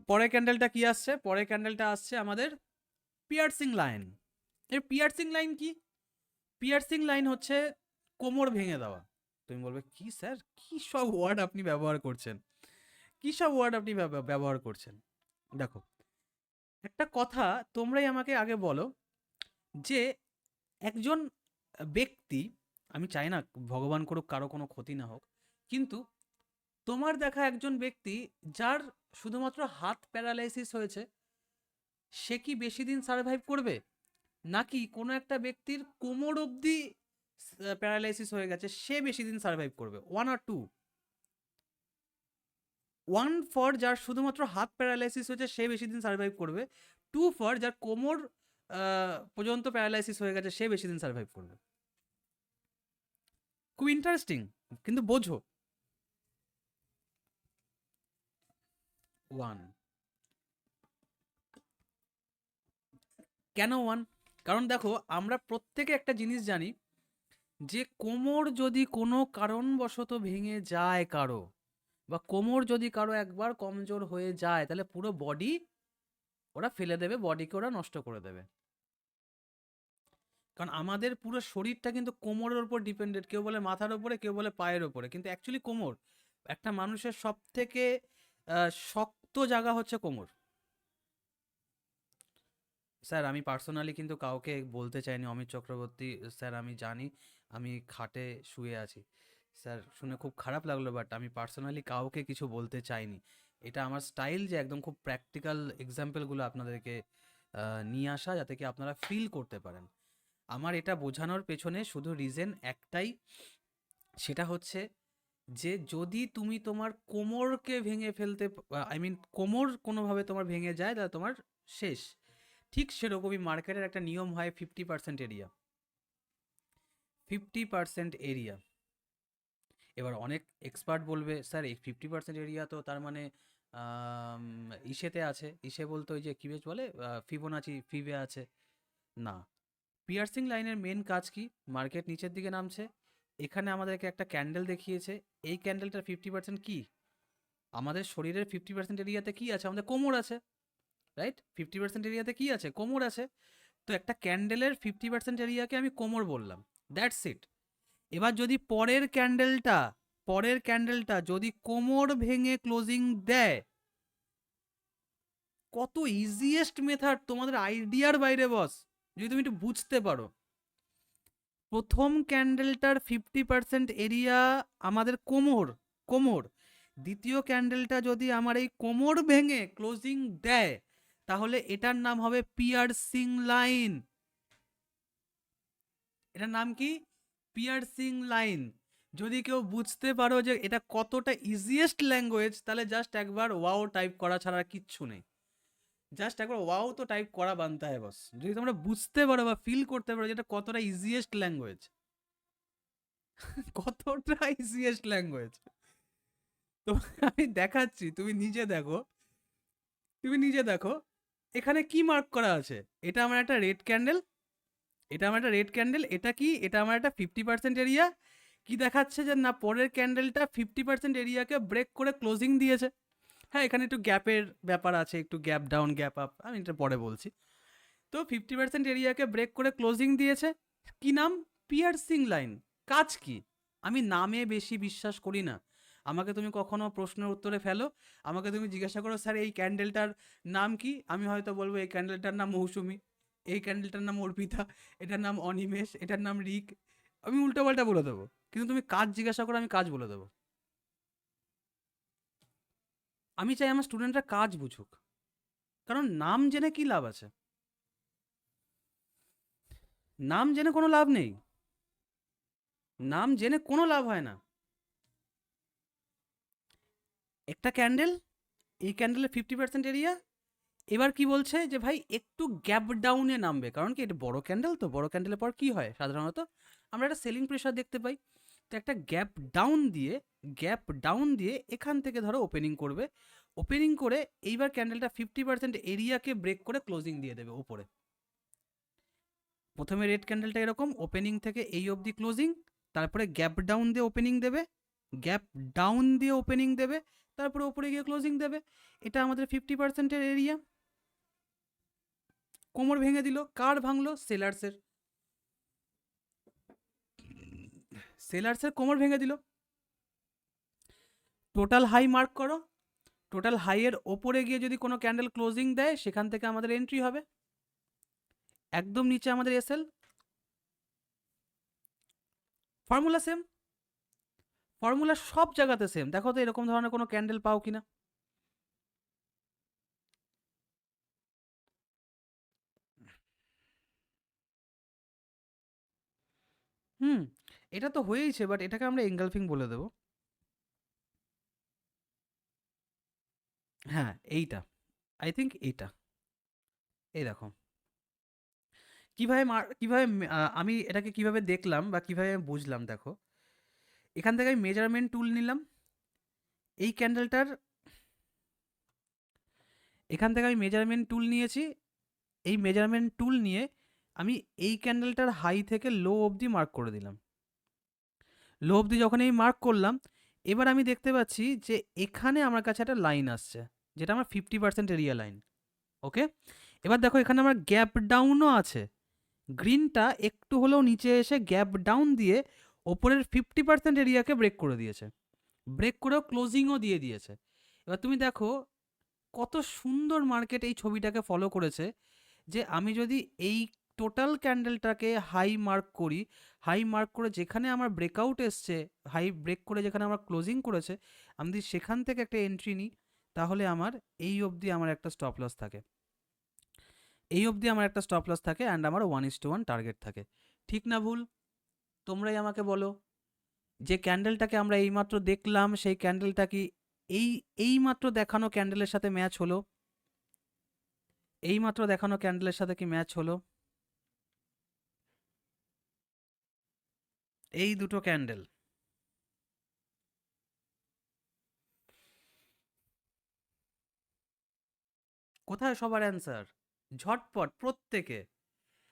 A: পরের ক্যান্ডেলটা কি আসছে? পরের ক্যান্ডেলটা আসছে আমাদের পিয়ার্সিং লাইন। এর পিয়ার্সিং লাইন কি? পিয়ার্সিং লাইন হচ্ছে কোমর ভেঙে দেওয়া। তুমি বলবে কি স্যার, কি সব ওয়ার্ড আপনি ব্যবহার করছেন, কি সব ওয়ার্ড আপনি ব্যবহার করছেন? দেখো, একটা কথা তোমরাই আমাকে আগে বলো, যে একজন ব্যক্তি, আমি চাই না ভগবান করুক কারো কোনো ক্ষতি না হোক, কিন্তু তোমার দেখা একজন ব্যক্তি যার শুধুমাত্র হাত প্যারালাইসিস হয়েছে, সে কি বেশি দিন সার্ভাইভ করবে? নাকি কোনো একটা ব্যক্তির কোমর অবধি প্যারালাইসিস হয়ে গেছে, সে বেশি দিন সার্ভাইভ করবে? ওয়ান আর টু? ওয়ান ফর যার শুধুমাত্র হাত প্যারালাইসিস হয়েছে সে বেশি দিন সার্ভাইভ করবে, টু ফর যার কোমর পর্যন্ত প্যারালাইসিস হয়ে গেছে সে বেশি দিন সার্ভাইভ করবে। খুব ইন্টারেস্টিং, কিন্তু বোঝো। ওয়ান। কেন ওয়ান? কারণ দেখো, আমরা প্রত্যেকে একটা জিনিস জানি, যে কোমর যদি কোনো কারণবশত ভেঙে যায় কারো, বা কোমর যদি কারো একবার কমজোর হয়ে যায়, তাহলে পুরো বডি ওরা ফেলে দেবে, বডিকে ওরা নষ্ট করে দেবে। কারণ আমাদের পুরো শরীরটা কিন্তু কোমরের উপর ডিপেন্ডেন্ট। কেউ বলে মাথার উপরে, কেউ বলে পায়ের উপরে, কিন্তু অ্যাকচুয়ালি কোমর একটা মানুষের সব থেকে শক্ত জায়গা হচ্ছে কোমর। স্যার আমি পার্সোনালি কিন্তু কাউকে বলতে চাইনি, অমিত চক্রবর্তী স্যার আমি জানি আমি খাটে শুয়ে আছি, স্যার শুনে খুব খারাপ লাগলো, বাট আমি পার্সোনালি কাউকে কিছু বলতে চাইনি। এটা আমার স্টাইল যে একদম খুব প্র্যাকটিক্যাল এক্সাম্পলগুলো আপনাদেরকে নিয়ে আসা, যাতে কি আপনারা ফিল করতে পারেন। আমার এটা বোঝানোর পেছনে শুধু রিজন একটাই, সেটা হচ্ছে যে যদি তুমি তোমার কোমরকে ভেঙে ফেলতে, আই মিন কোমর কোনোভাবে তোমার ভেঙে যায়, তাহলে তোমার শেষ। ঠিক সেরকমই মার্কেটের একটা নিয়ম হয় 50% এরিয়া, 50% এরিয়া। এবার অনেক এক্সপার্ট বলবে স্যার এই 50% এরিয়া তো তার মানে ইসেতে আছে, ইসে বলতে ওই যে কি বেশ বলে ফিবোনাচি ফিবে আছে। না, পিয়ার্সিং লাইনের মেন কাজ কি? মার্কেট নিচের দিকে নামছে, এখানে আমাদেরকে একটা ক্যান্ডেল দেখিয়েছে, এই ক্যান্ডেলটার 50% কি? আমাদের শরীরের 50% এরিয়াতে কি আছে? আমাদের কোমর আছে, রাইট? 50% এরিয়াতে কি আছে? কোমর আছে। তো একটা ক্যান্ডেলের 50% এরিয়াকে আমি কোমর বললাম, দ্যাটস ইট। এবার যদি পরের ক্যান্ডেলটা যদি কোমর ভেঙে ক্লোজিং দেয়, কত ইজিয়েস্ট মেথড, তোমাদের আইডিয়ার বাইরে বস, যদি তুমি একটু বুঝতে পারো। প্রথম ক্যান্ডেলটার 50% এরিয়া আমাদের কোমর, কোমর। দ্বিতীয় ক্যান্ডেলটা যদি আমার এই কোমর ভেঙে ক্লোজিং দেয়, তাহলে এটার নাম হবে পিয়ার্সিং লাইন। এটার নাম কি? Piercing line. যদি কেউ বুঝতে পারো যে এটা কতটা ইজিয়েস্ট ল্যাঙ্গুয়েজ, তাহলে জাস্ট একবার ওয়াও টাইপ করা ছাড়া আর কিচ্ছু নেই। জাস্ট একবার ওয়াও তো টাইপ করা বানতে হয় বস, যদি তোমরা বুঝতে পারো বা ফিল করতে পারো যে এটা কতটা ইজিয়েস্ট ল্যাঙ্গুয়েজ। কতটা ইজিয়েস্ট ল্যাঙ্গুয়েজ তো আমি দেখাচ্ছি, তুমি নিজে দেখো, তুমি নিজে দেখো। এখানে কি মার্ক করা আছে? এটা আমার একটা রেড ক্যান্ডেল, এটা আমার একটা রেড ক্যান্ডেল, এটা কি? এটা আমার একটা 50% এরিয়া। কি দেখাচ্ছে? যে না, পরের ক্যান্ডেলটা 50% এরিয়াকে ব্রেক করে ক্লোজিং দিয়েছে। হ্যাঁ, এখানে একটু গ্যাপের ব্যাপার আছে, একটু গ্যাপ ডাউন গ্যাপ আপ, আমি এটা পরে বলছি। তো 50% এরিয়াকে ব্রেক করে ক্লোজিং দিয়েছে। কি নাম? Piercing line. কাজ কি? আমি নামে বেশি বিশ্বাস করি না। আমাকে তুমি কখনো প্রশ্নের উত্তরে ফেলো, আমাকে তুমি জিজ্ঞাসা করো স্যার এই ক্যান্ডেলটার নাম কি, আমি হয়তো বলবো এই ক্যান্ডেলটার নাম মৌসুমি, এই ক্যান্ডেলটার নাম অর্পিতা, এটার নাম অনিমেষ, এটার নাম রিক। আমি উল্টোপাল্টা বলে দেবো, কিন্তু তুমি কাজ জিজ্ঞাসা করো, আমি কাজ বলে দেবো। আমি চাই আমার স্টুডেন্টরা কাজ বুঝুক, কারণ নাম জেনে কি লাভ আছে? নাম জেনে কোনো লাভ নেই, নাম জেনে কোনো লাভ হয় না। একটা ক্যান্ডেল, এই ক্যান্ডেলের 50% এরিয়া। এবার কি বলছে? যে ভাই একটু গ্যাপ ডাউনে নামবে, কারণ কি এটা বড় ক্যান্ডেল, তো বড় ক্যান্ডেলের পর কি হয় সাধারণত? আমরা একটা সেলিং প্রেশার দেখতে পাই। তো তো একটা গ্যাপ ডাউন দিয়ে এখান থেকে ধরো ওপেনিং করবে, ওপেনিং করে এইবার ক্যান্ডেলটা 50% এরিয়াকে ব্রেক করে ক্লোজিং দিয়ে দেবে উপরে। প্রথমে রেড ক্যান্ডেলটা এরকম ওপেনিং থেকে এই অবধি ক্লোজিং, তারপরে গ্যাপ ডাউন দিয়ে ওপেনিং দেবে, গ্যাপ ডাউন দিয়ে ওপেনিং দেবে, তারপরে ওপরে গিয়ে ক্লোজিং দেবে। এটা আমাদের 50%-এর এরিয়া। কোমর ভেঙে দিল, কার ভাঙলো? সেলার্সের। সেলার্সের কোমর ভেঙে দিল। টোটাল হাই মার্ক করো, টোটাল হাইয়ের ওপরে গিয়ে যদি কোনো ক্যান্ডেল ক্লোজিং দেয় সেখান থেকে আমাদের এন্ট্রি হবে। একদম নিচে আমাদের এসএল। ফর্মুলা সেম, ফর্মুলা সব জায়গাতে সেম। দেখো তো এরকম ধরনের কোনো ক্যান্ডেল পাও কিনা। হুম, এটা তো হয়েইছে, বাট এটাকে আমরা এঙ্গালফিং বলে দেবো। হ্যাঁ, এইটা আই থিঙ্ক এইটা। এই দেখো কিভাবে আমি এটাকে কিভাবে দেখলাম বা কিভাবে আমি বুঝলাম। দেখো এখান থেকে আমি মেজারমেন্ট টুল নিলাম, এই ক্যান্ডেলটার এখান থেকে আমি মেজারমেন্ট টুল নিয়েছি। এই মেজারমেন্ট টুল নিয়ে আমি এই ক্যান্ডেলটার হাই থেকে লো অবধি মার্ক করে দিলাম। লো অবধি যখন এই মার্ক করলাম, এবার আমি দেখতে পাচ্ছি যে এখানে আমার কাছে একটা লাইন আসছে, যেটা আমার 50% এরিয়া লাইন। ওকে, এবার দেখো এখানে আমার গ্যাপ ডাউনও আছে। গ্রিনটা একটু হলেও নিচে এসে গ্যাপ ডাউন দিয়ে ওপরের 50% এরিয়াকে ব্রেক করে দিয়েছে, ব্রেক করেও ক্লোজিংও দিয়ে দিয়েছে। এবার তুমি দেখো কত সুন্দর মার্কেট এই ছবিটাকে ফলো করেছে, যে আমি যদি এই টোটাল ক্যান্ডেলটাকে হাই মার্ক করি, হাই মার্ক করে যেখানে আমার ব্রেকআউট এসছে, হাই ব্রেক করে যেখানে আমার ক্লোজিং করেছে, আমি যদি সেখান থেকে একটা এন্ট্রি নিই, তাহলে আমার এই অবধি আমার একটা স্টপ লস থাকে, এই অবধি আমার একটা স্টপ লস থাকে, অ্যান্ড আমার 1:1 টার্গেট থাকে। ঠিক না ভুল? তোমরাই আমাকে বলো। যে ক্যান্ডেলটাকে আমরা এইমাত্র দেখলাম, সেই ক্যান্ডেলটা কি এই এইমাত্র দেখানো ক্যান্ডেলের সাথে ম্যাচ হলো? এইমাত্র দেখানো ক্যান্ডেলের সাথে কি ম্যাচ হলো? এই দুটো ক্যান্ডেল, কোথায় সবার অ্যান্সার? ঝটপট প্রত্যেকে।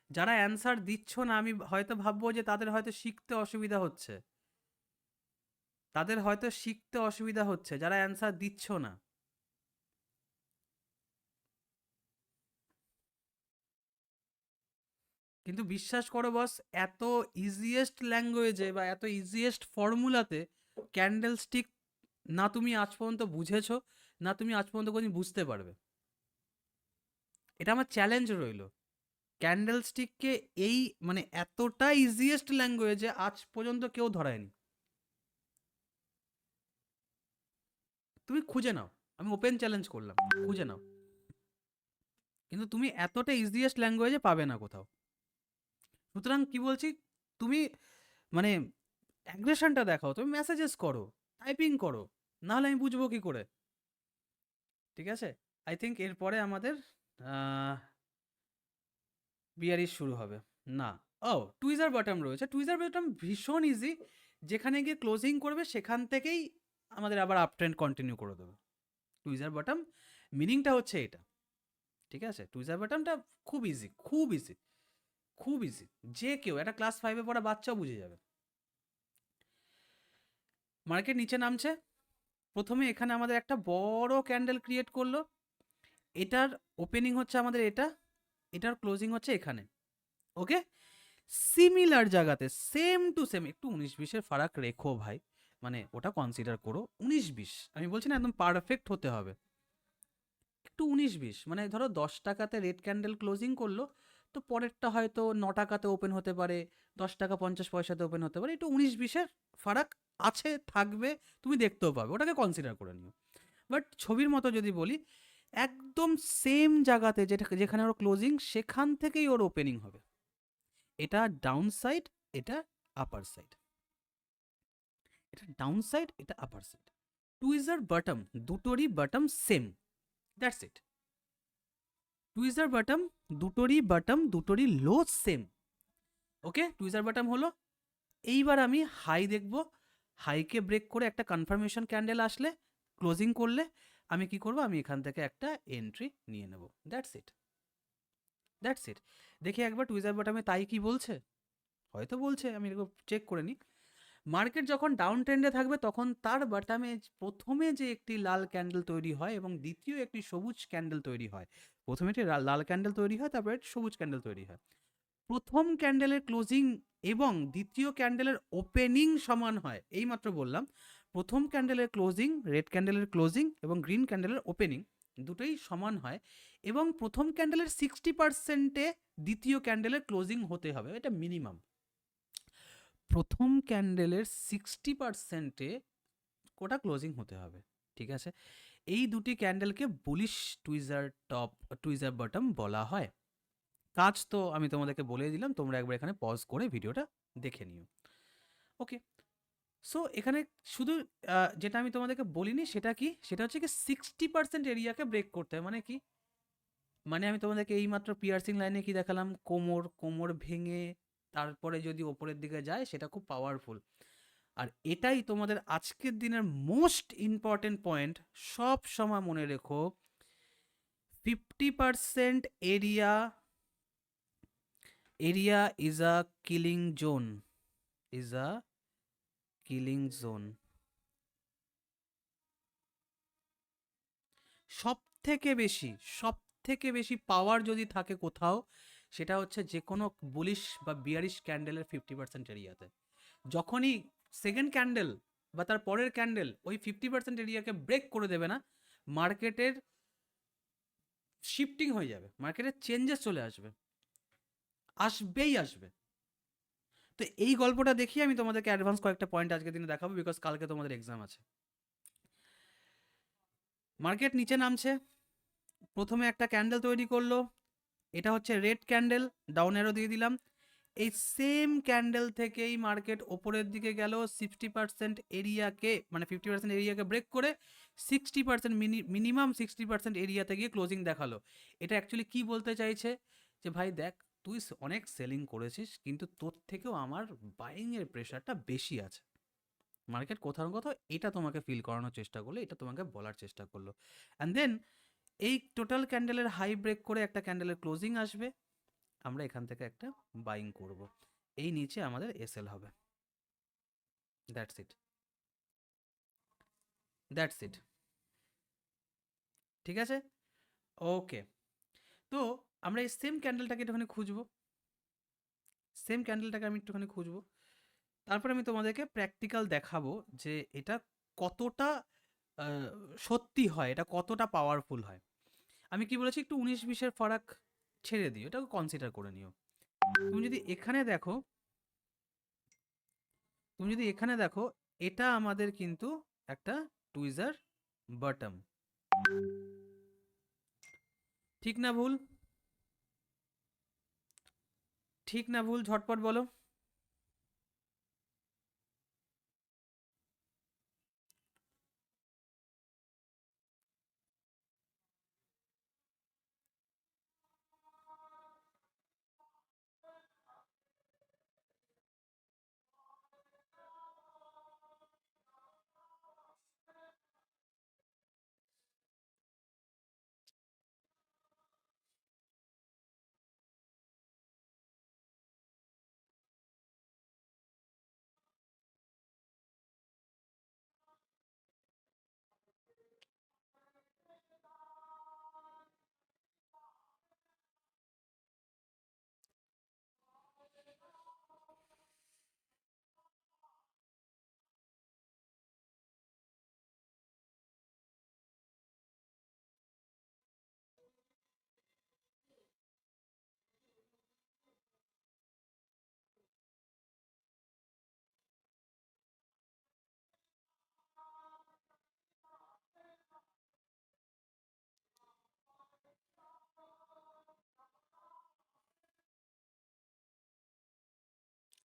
A: যারা অ্যান্সার দিচ্ছ না, আমি হয়তো ভাববো যে তাদের হয়তো শিখতে অসুবিধা হচ্ছে, তাদের হয়তো শিখতে অসুবিধা হচ্ছে, যারা অ্যান্সার দিচ্ছ না। কিন্তু বিশ্বাস করো বস, এত ইজিয়েস্ট ল্যাঙ্গুয়েজে বা এত ইজিয়েস্ট ফর্মুলাতে ক্যান্ডেল স্টিক না তুমি আজ পর্যন্ত বুঝেছো, না তুমি আজ পর্যন্ত কোনোদিন বুঝতে পারবে। এটা আমার চ্যালেঞ্জ রইল, ক্যান্ডেল স্টিককে এই মানে এতটা ইজিয়েস্ট ল্যাঙ্গুয়েজে আজ পর্যন্ত কেউ ধরায়নি। তুমি খুঁজে নাও, আমি ওপেন চ্যালেঞ্জ করলাম, খুঁজে নাও, কিন্তু তুমি এতটা ইজিয়েস্ট ল্যাঙ্গুয়েজে পাবে না কোথাও। সুতরাং কি বলছি, তুমি মানে অ্যাগ্রেশনটা দেখাও, তুমি মেসেজেস করো, টাইপিং করো, নাহলে আমি বুঝবো কি করে? ঠিক আছে, আই থিঙ্ক এরপরে আমাদের বিয়ারিশ শুরু হবে। না, ও টুইজার বটম রয়েছে। টুইজার বটম ভীষণ ইজি, যেখানে গিয়ে ক্লোজিং করবে সেখান থেকেই আমাদের আবার আপ ট্রেন্ড কন্টিনিউ করে দেবে। টুইজার বটম মিনিংটা হচ্ছে এটা। ঠিক আছে, টুইজার বটমটা খুব ইজি, খুব ইজি, খুব ইজি, যে কেউ একটা ক্লাস 5-এ পড়া বাচ্চাও বুঝে যাবে। মার্কেট নিচে নামছে, প্রথমে এখানে আমাদের একটা বড় ক্যান্ডেল ক্রিয়েট করলো, এটার ওপেনিং হচ্ছে আমাদের এটা, এটার ক্লোজিং হচ্ছে এখানে। ওকে, সিমিলার জায়গাতে সেম টু সেম, একটু 19-20-এর ফারাক রেখো ভাই, মানে ওটা কনসিডার করো। 19-20 আমি বলছি না একদম পারফেক্ট হতে হবে, একটু 19-20, মানে ধরো 10 টাকাতে রেড ক্যান্ডেল ক্লোজিং করলো, তো পরেরটা হয়তো 9 টাকাতে ওপেন হতে পারে, 10 টাকা 50 পয়সাতে ওপেন হতে পারে, একটু 19-20-এর ফারাক আছে, থাকবে, তুমি দেখতেও পাবে, ওটাকে কনসিডার করে নিও। বাট ছবির মতো যদি বলি, একদম সেম জায়গাতে যেটা যেখানে ওর ক্লোজিং, সেখান থেকেই ওর ওপেনিং হবে। এটা ডাউন সাইড, এটা আপার সাইড, এটা ডাউন সাইড, এটা আপার সাইড। টুইজার বটম, দুটোরই bottom same, that's it. Tweezer bottom, দুটোরই বটম, দুটোরই লো সেম। ওকে, টুইজার বটম হলো এইবার আমি হাই দেখব, হাইকে ব্রেক করে একটা কনফার্মেশন ক্যান্ডেল আসলে, ক্লোজিং করলে আমি কি করব, আমি এখান থেকে একটা এন্ট্রি নিয়ে নেব। That's it, that's it. দেখি একবার টুইজার বটমে তাই কি বলছে, হয়তো বলছে, আমি চেক করে নিই। মার্কেট যখন ডাউন ট্রেন্ডে থাকবে তখন তার বটমে প্রথমে যে একটি লাল ক্যান্ডেল তৈরি হয় এবং দ্বিতীয় একটি সবুজ ক্যান্ডেল তৈরি হয়, প্রথমে একটি লাল ক্যান্ডেল তৈরি হয়, তারপরে সবুজ ক্যান্ডেল তৈরি হয়। প্রথম ক্যান্ডেলের ক্লোজিং এবং দ্বিতীয় ক্যান্ডেলের ওপেনিং সমান হয়, এইমাত্র বললাম। প্রথম ক্যান্ডেলের ক্লোজিং, রেড ক্যান্ডেলের ক্লোজিং এবং গ্রিন ক্যান্ডেলের ওপেনিং দুটোই সমান হয়, এবং প্রথম ক্যান্ডেলের 60%-এ দ্বিতীয় ক্যান্ডেলের ক্লোজিং হতে হবে, এটা মিনিমাম। প্রথম ক্যান্ডেলের 60%-এ কোটা ক্লোজিং হতে হবে, ঠিক আছে? এই দুটি ক্যান্ডেলকে bullish tweezer top, tweezer bottom বলা হয়। কাজ তো আমি তোমাদেরকে বলে দিলাম, তোমরা একবার এখানে পজ করে ভিডিওটা দেখে নিও। ওকে, সো এখানে শুধু যেটা আমি তোমাদেরকে বলিনি সেটা কি, সেটা হচ্ছে কি 60% এরিয়াকে ব্রেক করতে হয়। মানে কি, মানে আমি তোমাদেরকে এইমাত্র পিয়ার্সিং লাইনে কি দেখালাম, কোমর, কোমর ভেঙে তারপরে যদি ওপরের দিকে যায় সেটা খুব পাওয়ারফুল। আর এটাই তোমাদের আজকের দিনের মোস্ট ইম্পর্টেন্ট পয়েন্ট, সব সময় মনে রেখো। 50% area, area is a killing zone, is a killing zone. সব থেকে বেশি, সব থেকে বেশি পাওয়ার যদি থাকে কোথাও, সেটা হচ্ছে যে কোনো বুলিশ বা বিয়ারিশ ক্যান্ডেলের 50% এরিয়াতে। যখনই সেকেন্ড ক্যান্ডেল বা তার পরের ক্যান্ডেল ওই 50% এরিয়াকে ব্রেক করে দেবে না, মার্কেটের শিফটিং হয়ে যাবে, মার্কেটের চেঞ্জেস চলে আসবে, আসবেই আসবে। তো এই গল্পটা দেখিয়ে আমি তোমাদেরকে অ্যাডভান্স কয়েকটা পয়েন্ট আজকের দিনে দেখাবো, বিকজ কালকে তোমাদের এক্সাম আছে। মার্কেট নিচে নামছে, প্রথমে একটা ক্যান্ডেল তৈরি করলো, এটা হচ্ছে রেড ক্যান্ডেল, ডাউন অ্যারো দিয়ে দিলাম। এই সেম ক্যান্ডেল থেকেই মার্কেট ওপরের দিকে গেল 60% এরিয়াকে, মানে 50% এরিয়াকে ব্রেক করে 60%, মিনিমাম 60% এরিয়াতে গিয়ে ক্লোজিং দেখালো। এটা অ্যাকচুয়ালি কি বলতে চাইছে, যে ভাই দেখ, তুই অনেক সেলিং করেছিস কিন্তু তোর থেকেও আমার বাইংয়ের প্রেশারটা বেশি আছে। মার্কেট কোথাও না কোথাও এটা তোমাকে ফিল করানোর চেষ্টা করলো, এটা তোমাকে বলার চেষ্টা করলো। অ্যান্ড দেন এই টোটাল ক্যান্ডেলের হাই ব্রেক করে একটা ক্যান্ডেলের ক্লোজিং আসবে, আমরা এখান থেকে একটা বাইং করব, এই নিচে আমাদের এসএল হবে। দ্যাটস ইট, দ্যাটস ইট, ঠিক আছে? ওকে, তো আমরা এই সেম ক্যান্ডেলটাকে একটুখানি খুঁজবো, সেম ক্যান্ডেলটাকে আমি একটুখানি খুঁজবো, তারপরে আমি তোমাদেরকে প্র্যাকটিক্যাল দেখাবো যে এটা কতটা সত্যি হয়, এটা কতটা পাওয়ারফুল হয়। আমি কি বলেছি, একটু 19-20-এর ফারাক ছেড়ে দিও, এটাকে কনসিডার করে নিও। তুমি যদি এখানে দেখো, তুমি যদি এখানে দেখো, এটা আমাদের কিন্তু একটা টুইজার বটম, ঠিক না ভুল? ঠিক না ভুল, ঝটপট বলো।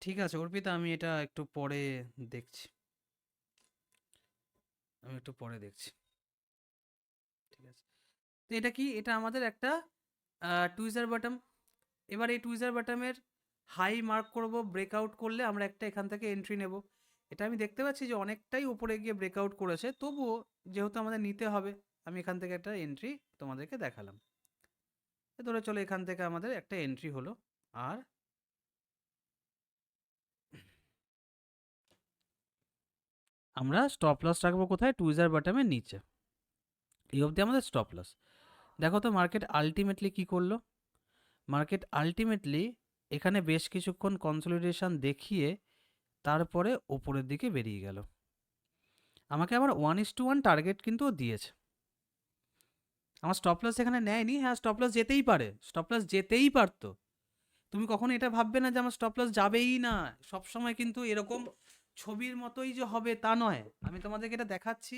A: ঠিক আছে অর্পিতা, আমি এটা একটু পরে দেখছি, আমি একটু পরে দেখছি, ঠিক আছে? তো এটা কি, এটা আমাদের একটা টুইজার বটম। এবার এই টুইজার বটমের হাই মার্ক করব, ব্রেকআউট করলে আমরা একটা এখান থেকে এন্ট্রি নেব। এটা আমি দেখতে পাচ্ছি যে অনেকটাই উপরে গিয়ে ব্রেকআউট করেছে, তবুও যেহেতু আমাদের নিতে হবে, আমি এখান থেকে একটা এন্ট্রি তোমাদেরকে দেখালাম। ধরে চলো এখান থেকে আমাদের একটা এন্ট্রি হলো। আর আমরা স্টপ লস রাখবো কোথায়? টুইজার বটমের নিচে। এই অবধি আমাদের স্টপ লস। দেখো তো মার্কেট আলটিমেটলি কি করলো। মার্কেট আলটিমেটলি এখানে বেশ কিছুক্ষণ কনসলিডেশন দেখিয়ে তারপরে ওপরের দিকে বেরিয়ে গেল। আমাকে আবার 1:1 টার্গেট কিন্তু ও দিয়েছে। আমার স্টপ লস এখানে নেয়নি। হ্যাঁ, স্টপ লস যেতেই পারে, স্টপ লস যেতেই পারতো। তুমি কখনো এটা ভাববে না যে আমার স্টপ লস যাবেই না। সবসময় কিন্তু এরকম ছবির মতোই যে হবে তা নয়। আমি তোমাদেরকে এটা দেখাচ্ছি।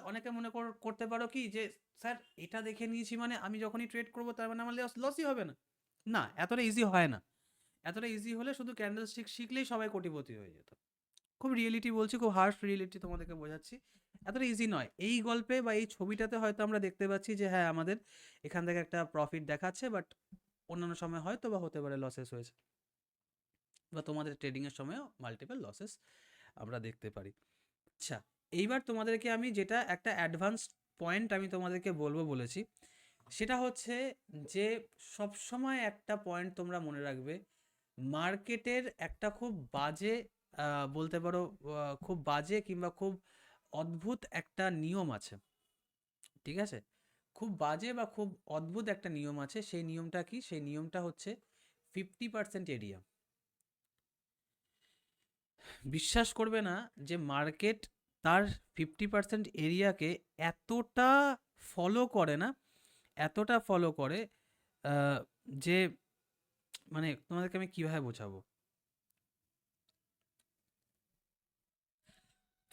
A: অনেকে মনে করতে পারো কি যে স্যার এটা দেখে নিয়েছি মানে আমি যখনই ট্রেড করবো তার মানে আমার লসই হবে না। না, এতটা ইজি হয় না। এতটা ইজি হলে শুধু ক্যান্ডেলস্টিক শিখলেই সবাই কোটিপতি হয়ে যেত। খুব রিয়েলিটি বলছি, খুব হার্শ রিয়েলিটি তোমাদেরকে বোঝাচ্ছি। এতটা ইজি নয়। এই গল্পে বা এই ছবিটাতে হয়তো আমরা দেখতে পাচ্ছি যে হ্যাঁ আমাদের এখান থেকে একটা প্রফিট দেখাচ্ছে, বাট অন্যান্য সময় হয়তো বা হতে পারে লসেস হয়েছে, বা তোমাদের ট্রেডিংয়ের সময়ও মাল্টিপল লসেস আমরা দেখতে পারি। আচ্ছা, এইবার তোমাদেরকে আমি যেটা একটা অ্যাডভান্স পয়েন্ট আমি তোমাদেরকে বলবো বলেছি, সেটা হচ্ছে যে সব সময় একটা পয়েন্ট তোমরা মনে রাখবে। মার্কেটের একটা খুব বাজে বলতে পারো খুব বাজে কিংবা খুব অদ্ভুত একটা নিয়ম আছে, ঠিক আছে? খুব বাজে বা খুব অদ্ভুত একটা নিয়ম আছে। সেই নিয়মটা কি? সেই নিয়মটা হচ্ছে 50% এরিয়া। বিশ্বাস করবে না যে মার্কেট তার 50% এরিয়াকে এতটা ফলো করে না, এতটা ফলো করে যে মানে তোমাদেরকে আমি কিভাবে বোঝাবো।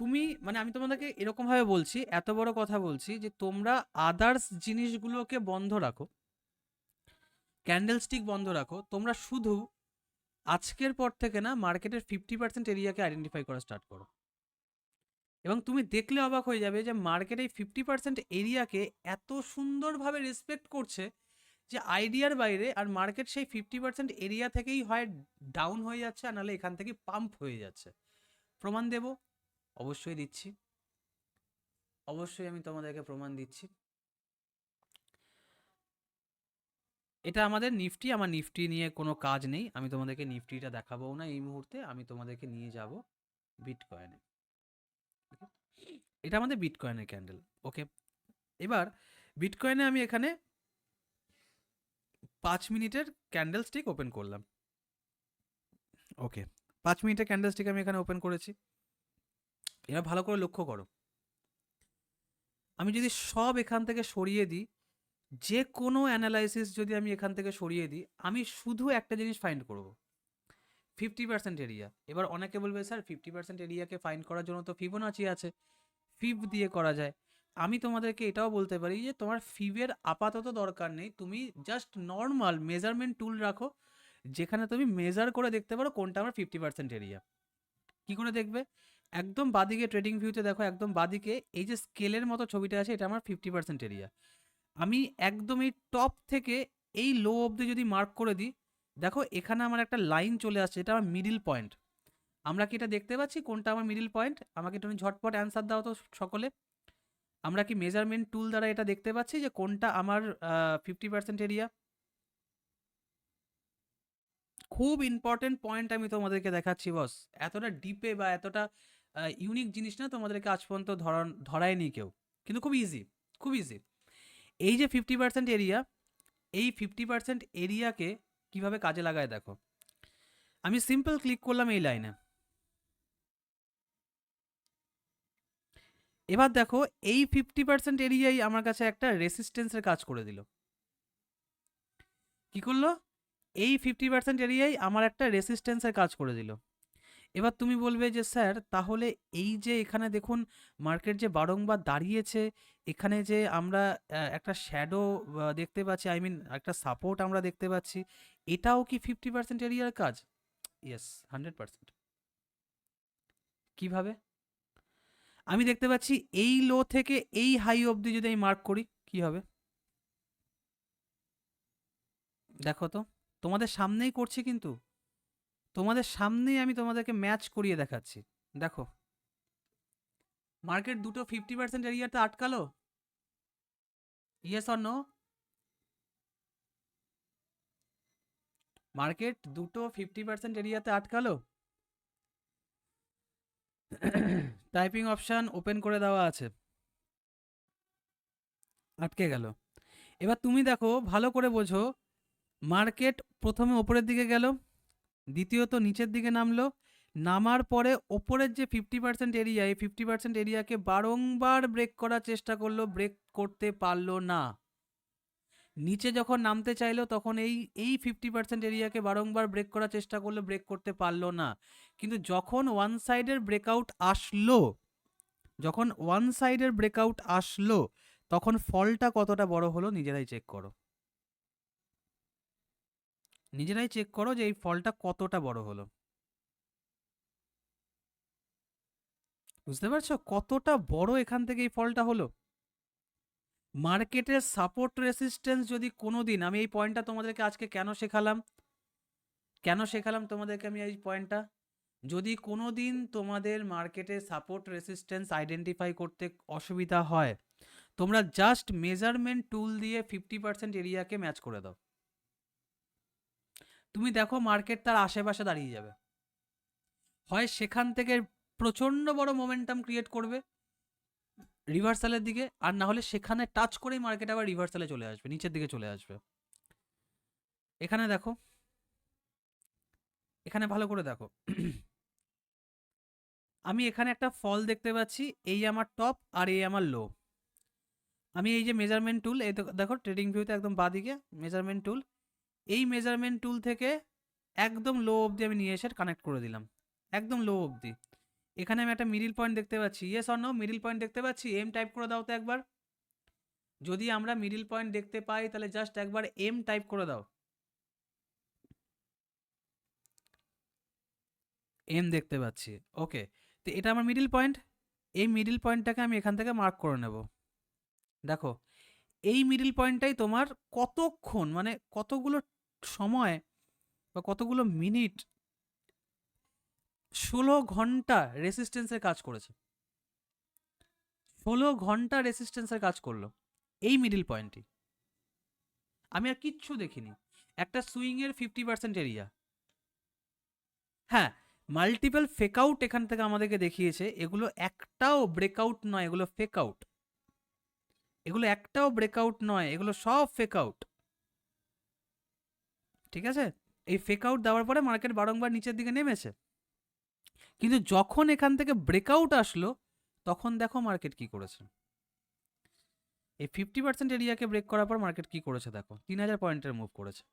A: তুমি মানে আমি তোমাদেরকে এরকম ভাবে বলছি, এত বড় কথা বলছি যে তোমরা আদার্স জিনিসগুলোকে বন্ধ রাখো, ক্যান্ডেলস্টিক বন্ধ রাখো, তোমরা শুধু আজকের পর থেকে না মার্কেটের 50% এরিয়াকে আইডেন্টিফাই করা স্টার্ট করো। এবং তুমি দেখলে অবাক হয়ে যাবে যে মার্কেট এই 50% এরিয়াকে এত সুন্দরভাবে রেসপেক্ট করছে যে আইডিয়ার বাইরে। আর মার্কেট সেই 50% এরিয়া থেকেই হয় ডাউন হয়ে যাচ্ছে, আর নাহলে এখান থেকে পাম্প হয়ে যাচ্ছে। প্রমাণ দেব? অবশ্যই দিচ্ছি, অবশ্যই আমি তোমাদেরকে প্রমাণ দিচ্ছি। এটা আমাদের নিফটি। আমার নিফটি নিয়ে কোনো কাজ নেই, আমি তোমাদেরকে নিফটিটা দেখাবো না এই মুহূর্তে। আমি তোমাদেরকে নিয়ে যাব বিটকয়েনে। এটা আমাদের বিটকয়েনের ক্যান্ডেল। ওকে, এবার বিটকয়েনে আমি এখানে 5 মিনিটের ক্যান্ডেল স্টিক ওপেন করলাম। ওকে, 5 মিনিটের ক্যান্ডেল স্টিক আমি এখানে ওপেন করেছি। এবার ভালো করে লক্ষ্য করো, আমি যদি সব এখান থেকে সরিয়ে দিই, যে কোনো অ্যানালাইসিস যদি আমি এখান থেকে সরিয়ে দিই, আমি শুধু একটা জিনিস ফাইন্ড করব, 50% এরিয়া। এবার অনেকে বলবে স্যার 50% এরিয়াকে ফাইন্ড করার জন্য তো ফিবোনাচি আছে, ফিব দিয়ে করা যায়। আমি তোমাদেরকে এটাও বলতে পারি যে তোমার ফিবের আপাতত দরকার নেই, তুমি জাস্ট নর্মাল মেজারমেন্ট টুল রাখো, যেখানে তুমি মেজার করে দেখতে পারো কোনটা আমার 50% এরিয়া। কি করে দেখবে? একদম বাদিকে ট্রেডিং ভিউতে দেখো, একদম বাদিকে এই যে স্কেলের মতো ছবিটা আছে, এটা আমার 50% এরিয়া। আমি একদম এই টপ থেকে এই লো অবধি যদি মার্ক করে দিই, দেখো এখানে আমার একটা লাইন চলে আসছে, এটা আমার মিডিল পয়েন্ট। আমরা কি এটা দেখতে পাচ্ছি কোনটা আমার মিডিল পয়েন্ট? আমাকে তুমি ঝটপট অ্যান্সার দাও তো সকলে। আমরা কি মেজারমেন্ট টুল দ্বারা এটা দেখতে পাচ্ছি যে কোনটা আমার 50% এরিয়া? খুব ইম্পর্টেন্ট পয়েন্ট আমি তোমাদেরকে দেখাচ্ছি বস। এতটা ডিপে বা এতটা ইউনিক জিনিস না, তোমাদেরকে আজ পর্যন্ত ধরায়নি কেউ, কিন্তু খুব ইজি, খুব ইজি। এই যে 50% এরিয়া, এই 50% এরিয়াকে কিভাবে কাজে লাগায় দেখো। আমি সিম্পল ক্লিক করলাম এই লাইনে। এবার দেখো এই 50% এরিয়াই আমার কাছে একটা রেসিস্টেন্সের কাজ করে দিল। কি করলো? এই 50% এরিয়াই আমার একটা রেসিস্টেন্সের কাজ করে দিল। এবার তুমি বলবে যে স্যার তাহলে এই যে এখানে দেখুন মার্কেট যে বারংবার দাঁড়িয়েছে, এখানে যে আমরা একটা শ্যাডো দেখতে পাচ্ছি, আই মিন একটা সাপোর্ট আমরা দেখতে পাচ্ছি, এটাও কি 50% এরিয়ার কাজ? ইয়েস, 100%। কিভাবে? আমি দেখতে পাচ্ছি এই লো থেকে এই হাই অবধি যদি আমি মার্ক করি কি হবে দেখো তো, তোমাদের সামনেই করছি কিন্তু। তোমাদের সামনেই আমি তোমাদেরকে ম্যাচ করিয়ে দেখাচ্ছি। দেখো, মার্কেট দুটো 50% এরিয়াতে আটকালো, ইয়েস অর নো? মার্কেট দুটো 50% এরিয়াতে আটকালো। টাইপিং অপশন ওপেন করে দেওয়া আছে, আটকে গেল। এবার তুমি দেখো, ভালো করে বোঝো, মার্কেট প্রথমে ওপরের দিকে গেল, দ্বিতীয়ত নিচের দিকে নামলো, নামার পরে ওপরের যে 50% এরিয়া, এই 50% এরিয়াকে বারংবার ব্রেক করার চেষ্টা করলো, ব্রেক করতে পারলো না। নিচে যখন নামতে চাইলো তখন এই এই 50% এরিয়াকে বারংবার ব্রেক করার চেষ্টা করলো, ব্রেক করতে পারলো না। কিন্তু যখন ওয়ান সাইডের ব্রেকআউট আসলো, যখন ওয়ান সাইডের ব্রেকআউট আসলো, তখন ফলটা কতটা বড় হলো নিজেরাই চেক করো। নিজেরাই চেক করো যে এই ফলটা কতটা বড় হলো। বুঝতে পারছো কতটা বড় এখান থেকে এই ফলটা হলো? মার্কেটের সাপোর্ট রেসিস্ট্যান্স যদি কোনোদিন, আমি এই পয়েন্টটা তোমাদেরকে আজকে কেন শেখালাম, তোমাদেরকে আমি এই পয়েন্টটা, যদি কোনোদিন তোমাদের মার্কেটে সাপোর্ট রেসিস্ট্যান্স আইডেন্টিফাই করতে অসুবিধা হয়, তোমরা জাস্ট মেজারমেন্ট টুল দিয়ে 50% এরিয়াকে ম্যাচ করে দাও। তুমি দেখো মার্কেট তার আশেপাশে দাঁড়িয়ে যাবে, হয় সেখান থেকে প্রচণ্ড বড় মোমেন্টাম ক্রিয়েট করবে রিভার্সালের দিকে, আর না হলে সেখানে টাচ করেই মার্কেট আবার রিভার্সালে চলে আসবে, নিচের দিকে চলে আসবে। এখানে দেখো, এখানে ভালো করে দেখো, আমি এখানে একটা ফল দেখতে পাচ্ছি, এই আমার টপ আর এই আমার লো। আমি এই যে মেজারমেন্ট টুল, এই দেখো ট্রেডিং ভিউতে একদম বাঁদিকে মেজারমেন্ট টুল, এই মেজারমেন্ট টুল থেকে একদম লো অবধি আমি নিয়ে এসে কানেক্ট করে দিলাম, একদম লো অবধি। এখানে আমি একটা মিডিল পয়েন্ট দেখতে পাচ্ছি, yes or no? Middle point দেখতে পাচ্ছি, এম টাইপ করে দাও তো একবার। যদি আমরা মিডিল পয়েন্ট দেখতে পাই তাহলে জাস্ট একবার এম টাইপ করে দাও। এম দেখতে পাচ্ছি, ওকে। তো এটা আমার মিডিল পয়েন্ট, এই মিডিল পয়েন্টটাকে আমি এখান থেকে মার্ক করে নেব। দেখো, এই মিডিল পয়েন্টটাই তোমার কতক্ষণ, মানে কতগুলো সময় বা কতগুলো মিনিট, 16 ঘন্টা রেসিস্টেন্সের কাজ করেছে, 16 ঘন্টা রেসিস্টেন্সের কাজ করলো এই মিডিল পয়েন্টটি। আমি আর কিচ্ছু দেখিনি, একটা সুইংয়ের 50% এরিয়া। হ্যাঁ, মাল্টিপল ফেক আউট এখান থেকে আমাদেরকে দেখিয়েছে, এগুলো একটাও ব্রেকআউট নয়, এগুলো ফেক আউট, এগুলো একটাও ব্রেকআউট নয়, এগুলো সব ফেক আউট। ঠিক আছে, এই ফেক আউট দেওয়ার পরে মার্কেট বারংবার নিচের দিকে নেমেছে, কিন্তু যখন এখান থেকে ব্রেকআউট আসলো তখন দেখো মার্কেট কি করেছে। এই 50% এরিয়াকে ব্রেক করার পর মার্কেট কি করেছে দেখো, 3000 পয়েন্টের মুভ করেছে।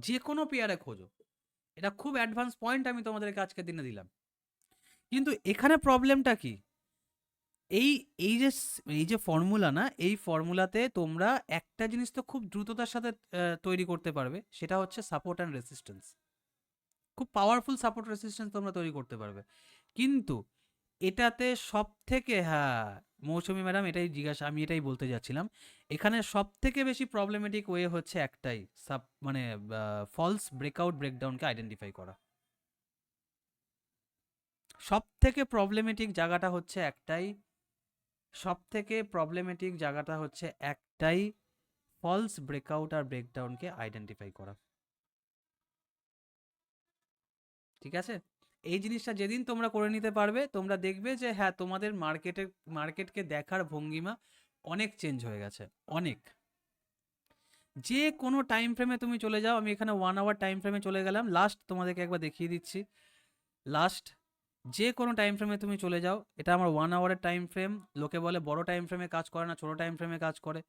A: যে কোনো পেয়ারে খোঁজো, এটা খুব অ্যাডভান্স পয়েন্ট আমি তোমাদেরকে আজকের দিনে দিলাম। কিন্তু এখানে প্রবলেমটা কি, এই এই যে এই যে ফর্মুলা না, এই ফর্মুলাতে তোমরা একটা জিনিস তো খুব দ্রুততার সাথে তৈরি করতে পারবে, সেটা হচ্ছে সাপোর্ট অ্যান্ড রেসিস্ট্যান্স। খুব পাওয়ারফুল সাপোর্ট রেসিস্ট্যান্স তোমরা তৈরি করতে পারবে, কিন্তু এটাতে সব থেকে, হ্যাঁ মৌসুমী ম্যাডাম এটাই জিজ্ঞাসা, আমি এটাই বলতে যাচ্ছিলাম, এখানে সব থেকে বেশি প্রবলেমেটিক ওয়ে হচ্ছে একটাই, মানে ফলস ব্রেকআউট ব্রেকডাউনকে আইডেন্টিফাই করা। সব থেকে প্রবলেমেটিক জায়গাটা হচ্ছে একটাই, সব থেকে প্রবলেমেটিক জায়গাটা হচ্ছে একটাই, ফলস ব্রেকআউট আর ব্রেকডাউনকে আইডেন্টিফাই করা। ঠিক আছে, এই জিনিসটা যেদিন তোমরা করে নিতে পারবে, তোমরা দেখবে যে হ্যাঁ তোমাদের মার্কেটকে দেখার ভঙ্গিমা অনেক চেঞ্জ হয়ে গেছে, অনেক। যে কোনো টাইম ফ্রেমে তুমি চলে যাও, আমি এখানে 1 আওয়ার টাইম ফ্রেমে চলে গেলাম, লাস্ট তোমাদেরকে একবার দেখিয়ে দিচ্ছি, লাস্ট যে কোনো টাইম ফ্রেমে তুমি চলে যাও, এটা আমার 1 আওয়ারের টাইম ফ্রেম। লোকে বলে বড় টাইম ফ্রেমে কাজ করে না, ছোট টাইম ফ্রেমে কাজ করে,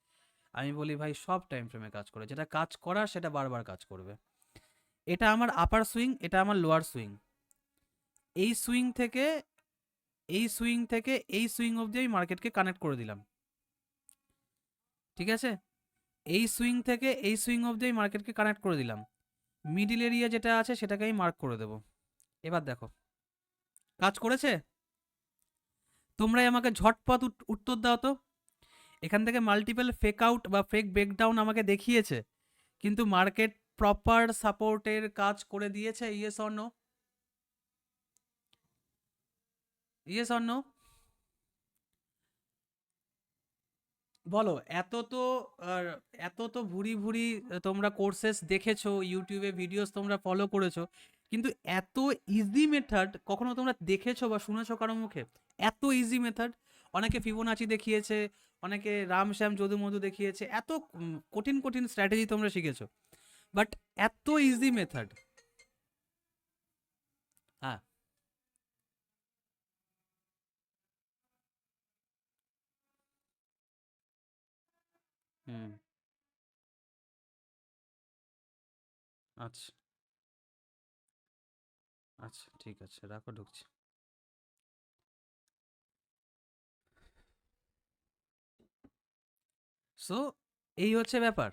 A: আমি বলি ভাই সব টাইম ফ্রেমে কাজ করে, যেটা কাজ করার সেটা বারবার কাজ করবে। এটা আমার আপার সুইং, এটা আমার লোয়ার সুইং, এই সুইং থেকে এই সুইং থেকে এই সুইং অবধি আমি মার্কেটকে কানেক্ট করে দিলাম। ঠিক আছে, এই সুইং থেকে এই সুইং অবধি আমি মার্কেটকে কানেক্ট করে দিলাম, মিডিল এরিয়া যেটা আছে সেটাকে আমি মার্ক করে দেবো। এবার দেখো কাজ করেছে? তোমরাই আমাকে ঝটপট উত্তর দাও তো। এখান থেকে মাল্টিপল ফেক আউট বা ফেক ব্রেকডাউন আমাকে দেখিয়েছে, কিন্তু মার্কেট প্রপার সাপোর্টের কাজ করে দিয়েছে? Yes or no? Yes or no? বলো। আর এত তো ভুরি ভুরি তোমরা কোর্সেস দেখেছো, ইউটিউবে ভিডিওস তোমরা ফলো করেছো, কিন্তু এত ইজি মেথড কখনো তোমরা দেখেছো বা শুনেছো কারো মুখে? এত ইজি মেথড! অনেকে ফিবোনাচি দেখিয়েছে, অনেকে রাম শ্যাম যদু মধু দেখিয়েছে, এত কঠিন কঠিন স্ট্র্যাটেজি তোমরা শিখেছো, বাট এত ইজি মেথড? হ্যাঁ। হুম। আচ্ছা, আচ্ছা, ঠিক আছে, রাখো, ঢুকছি। সো এই হচ্ছে ব্যাপার।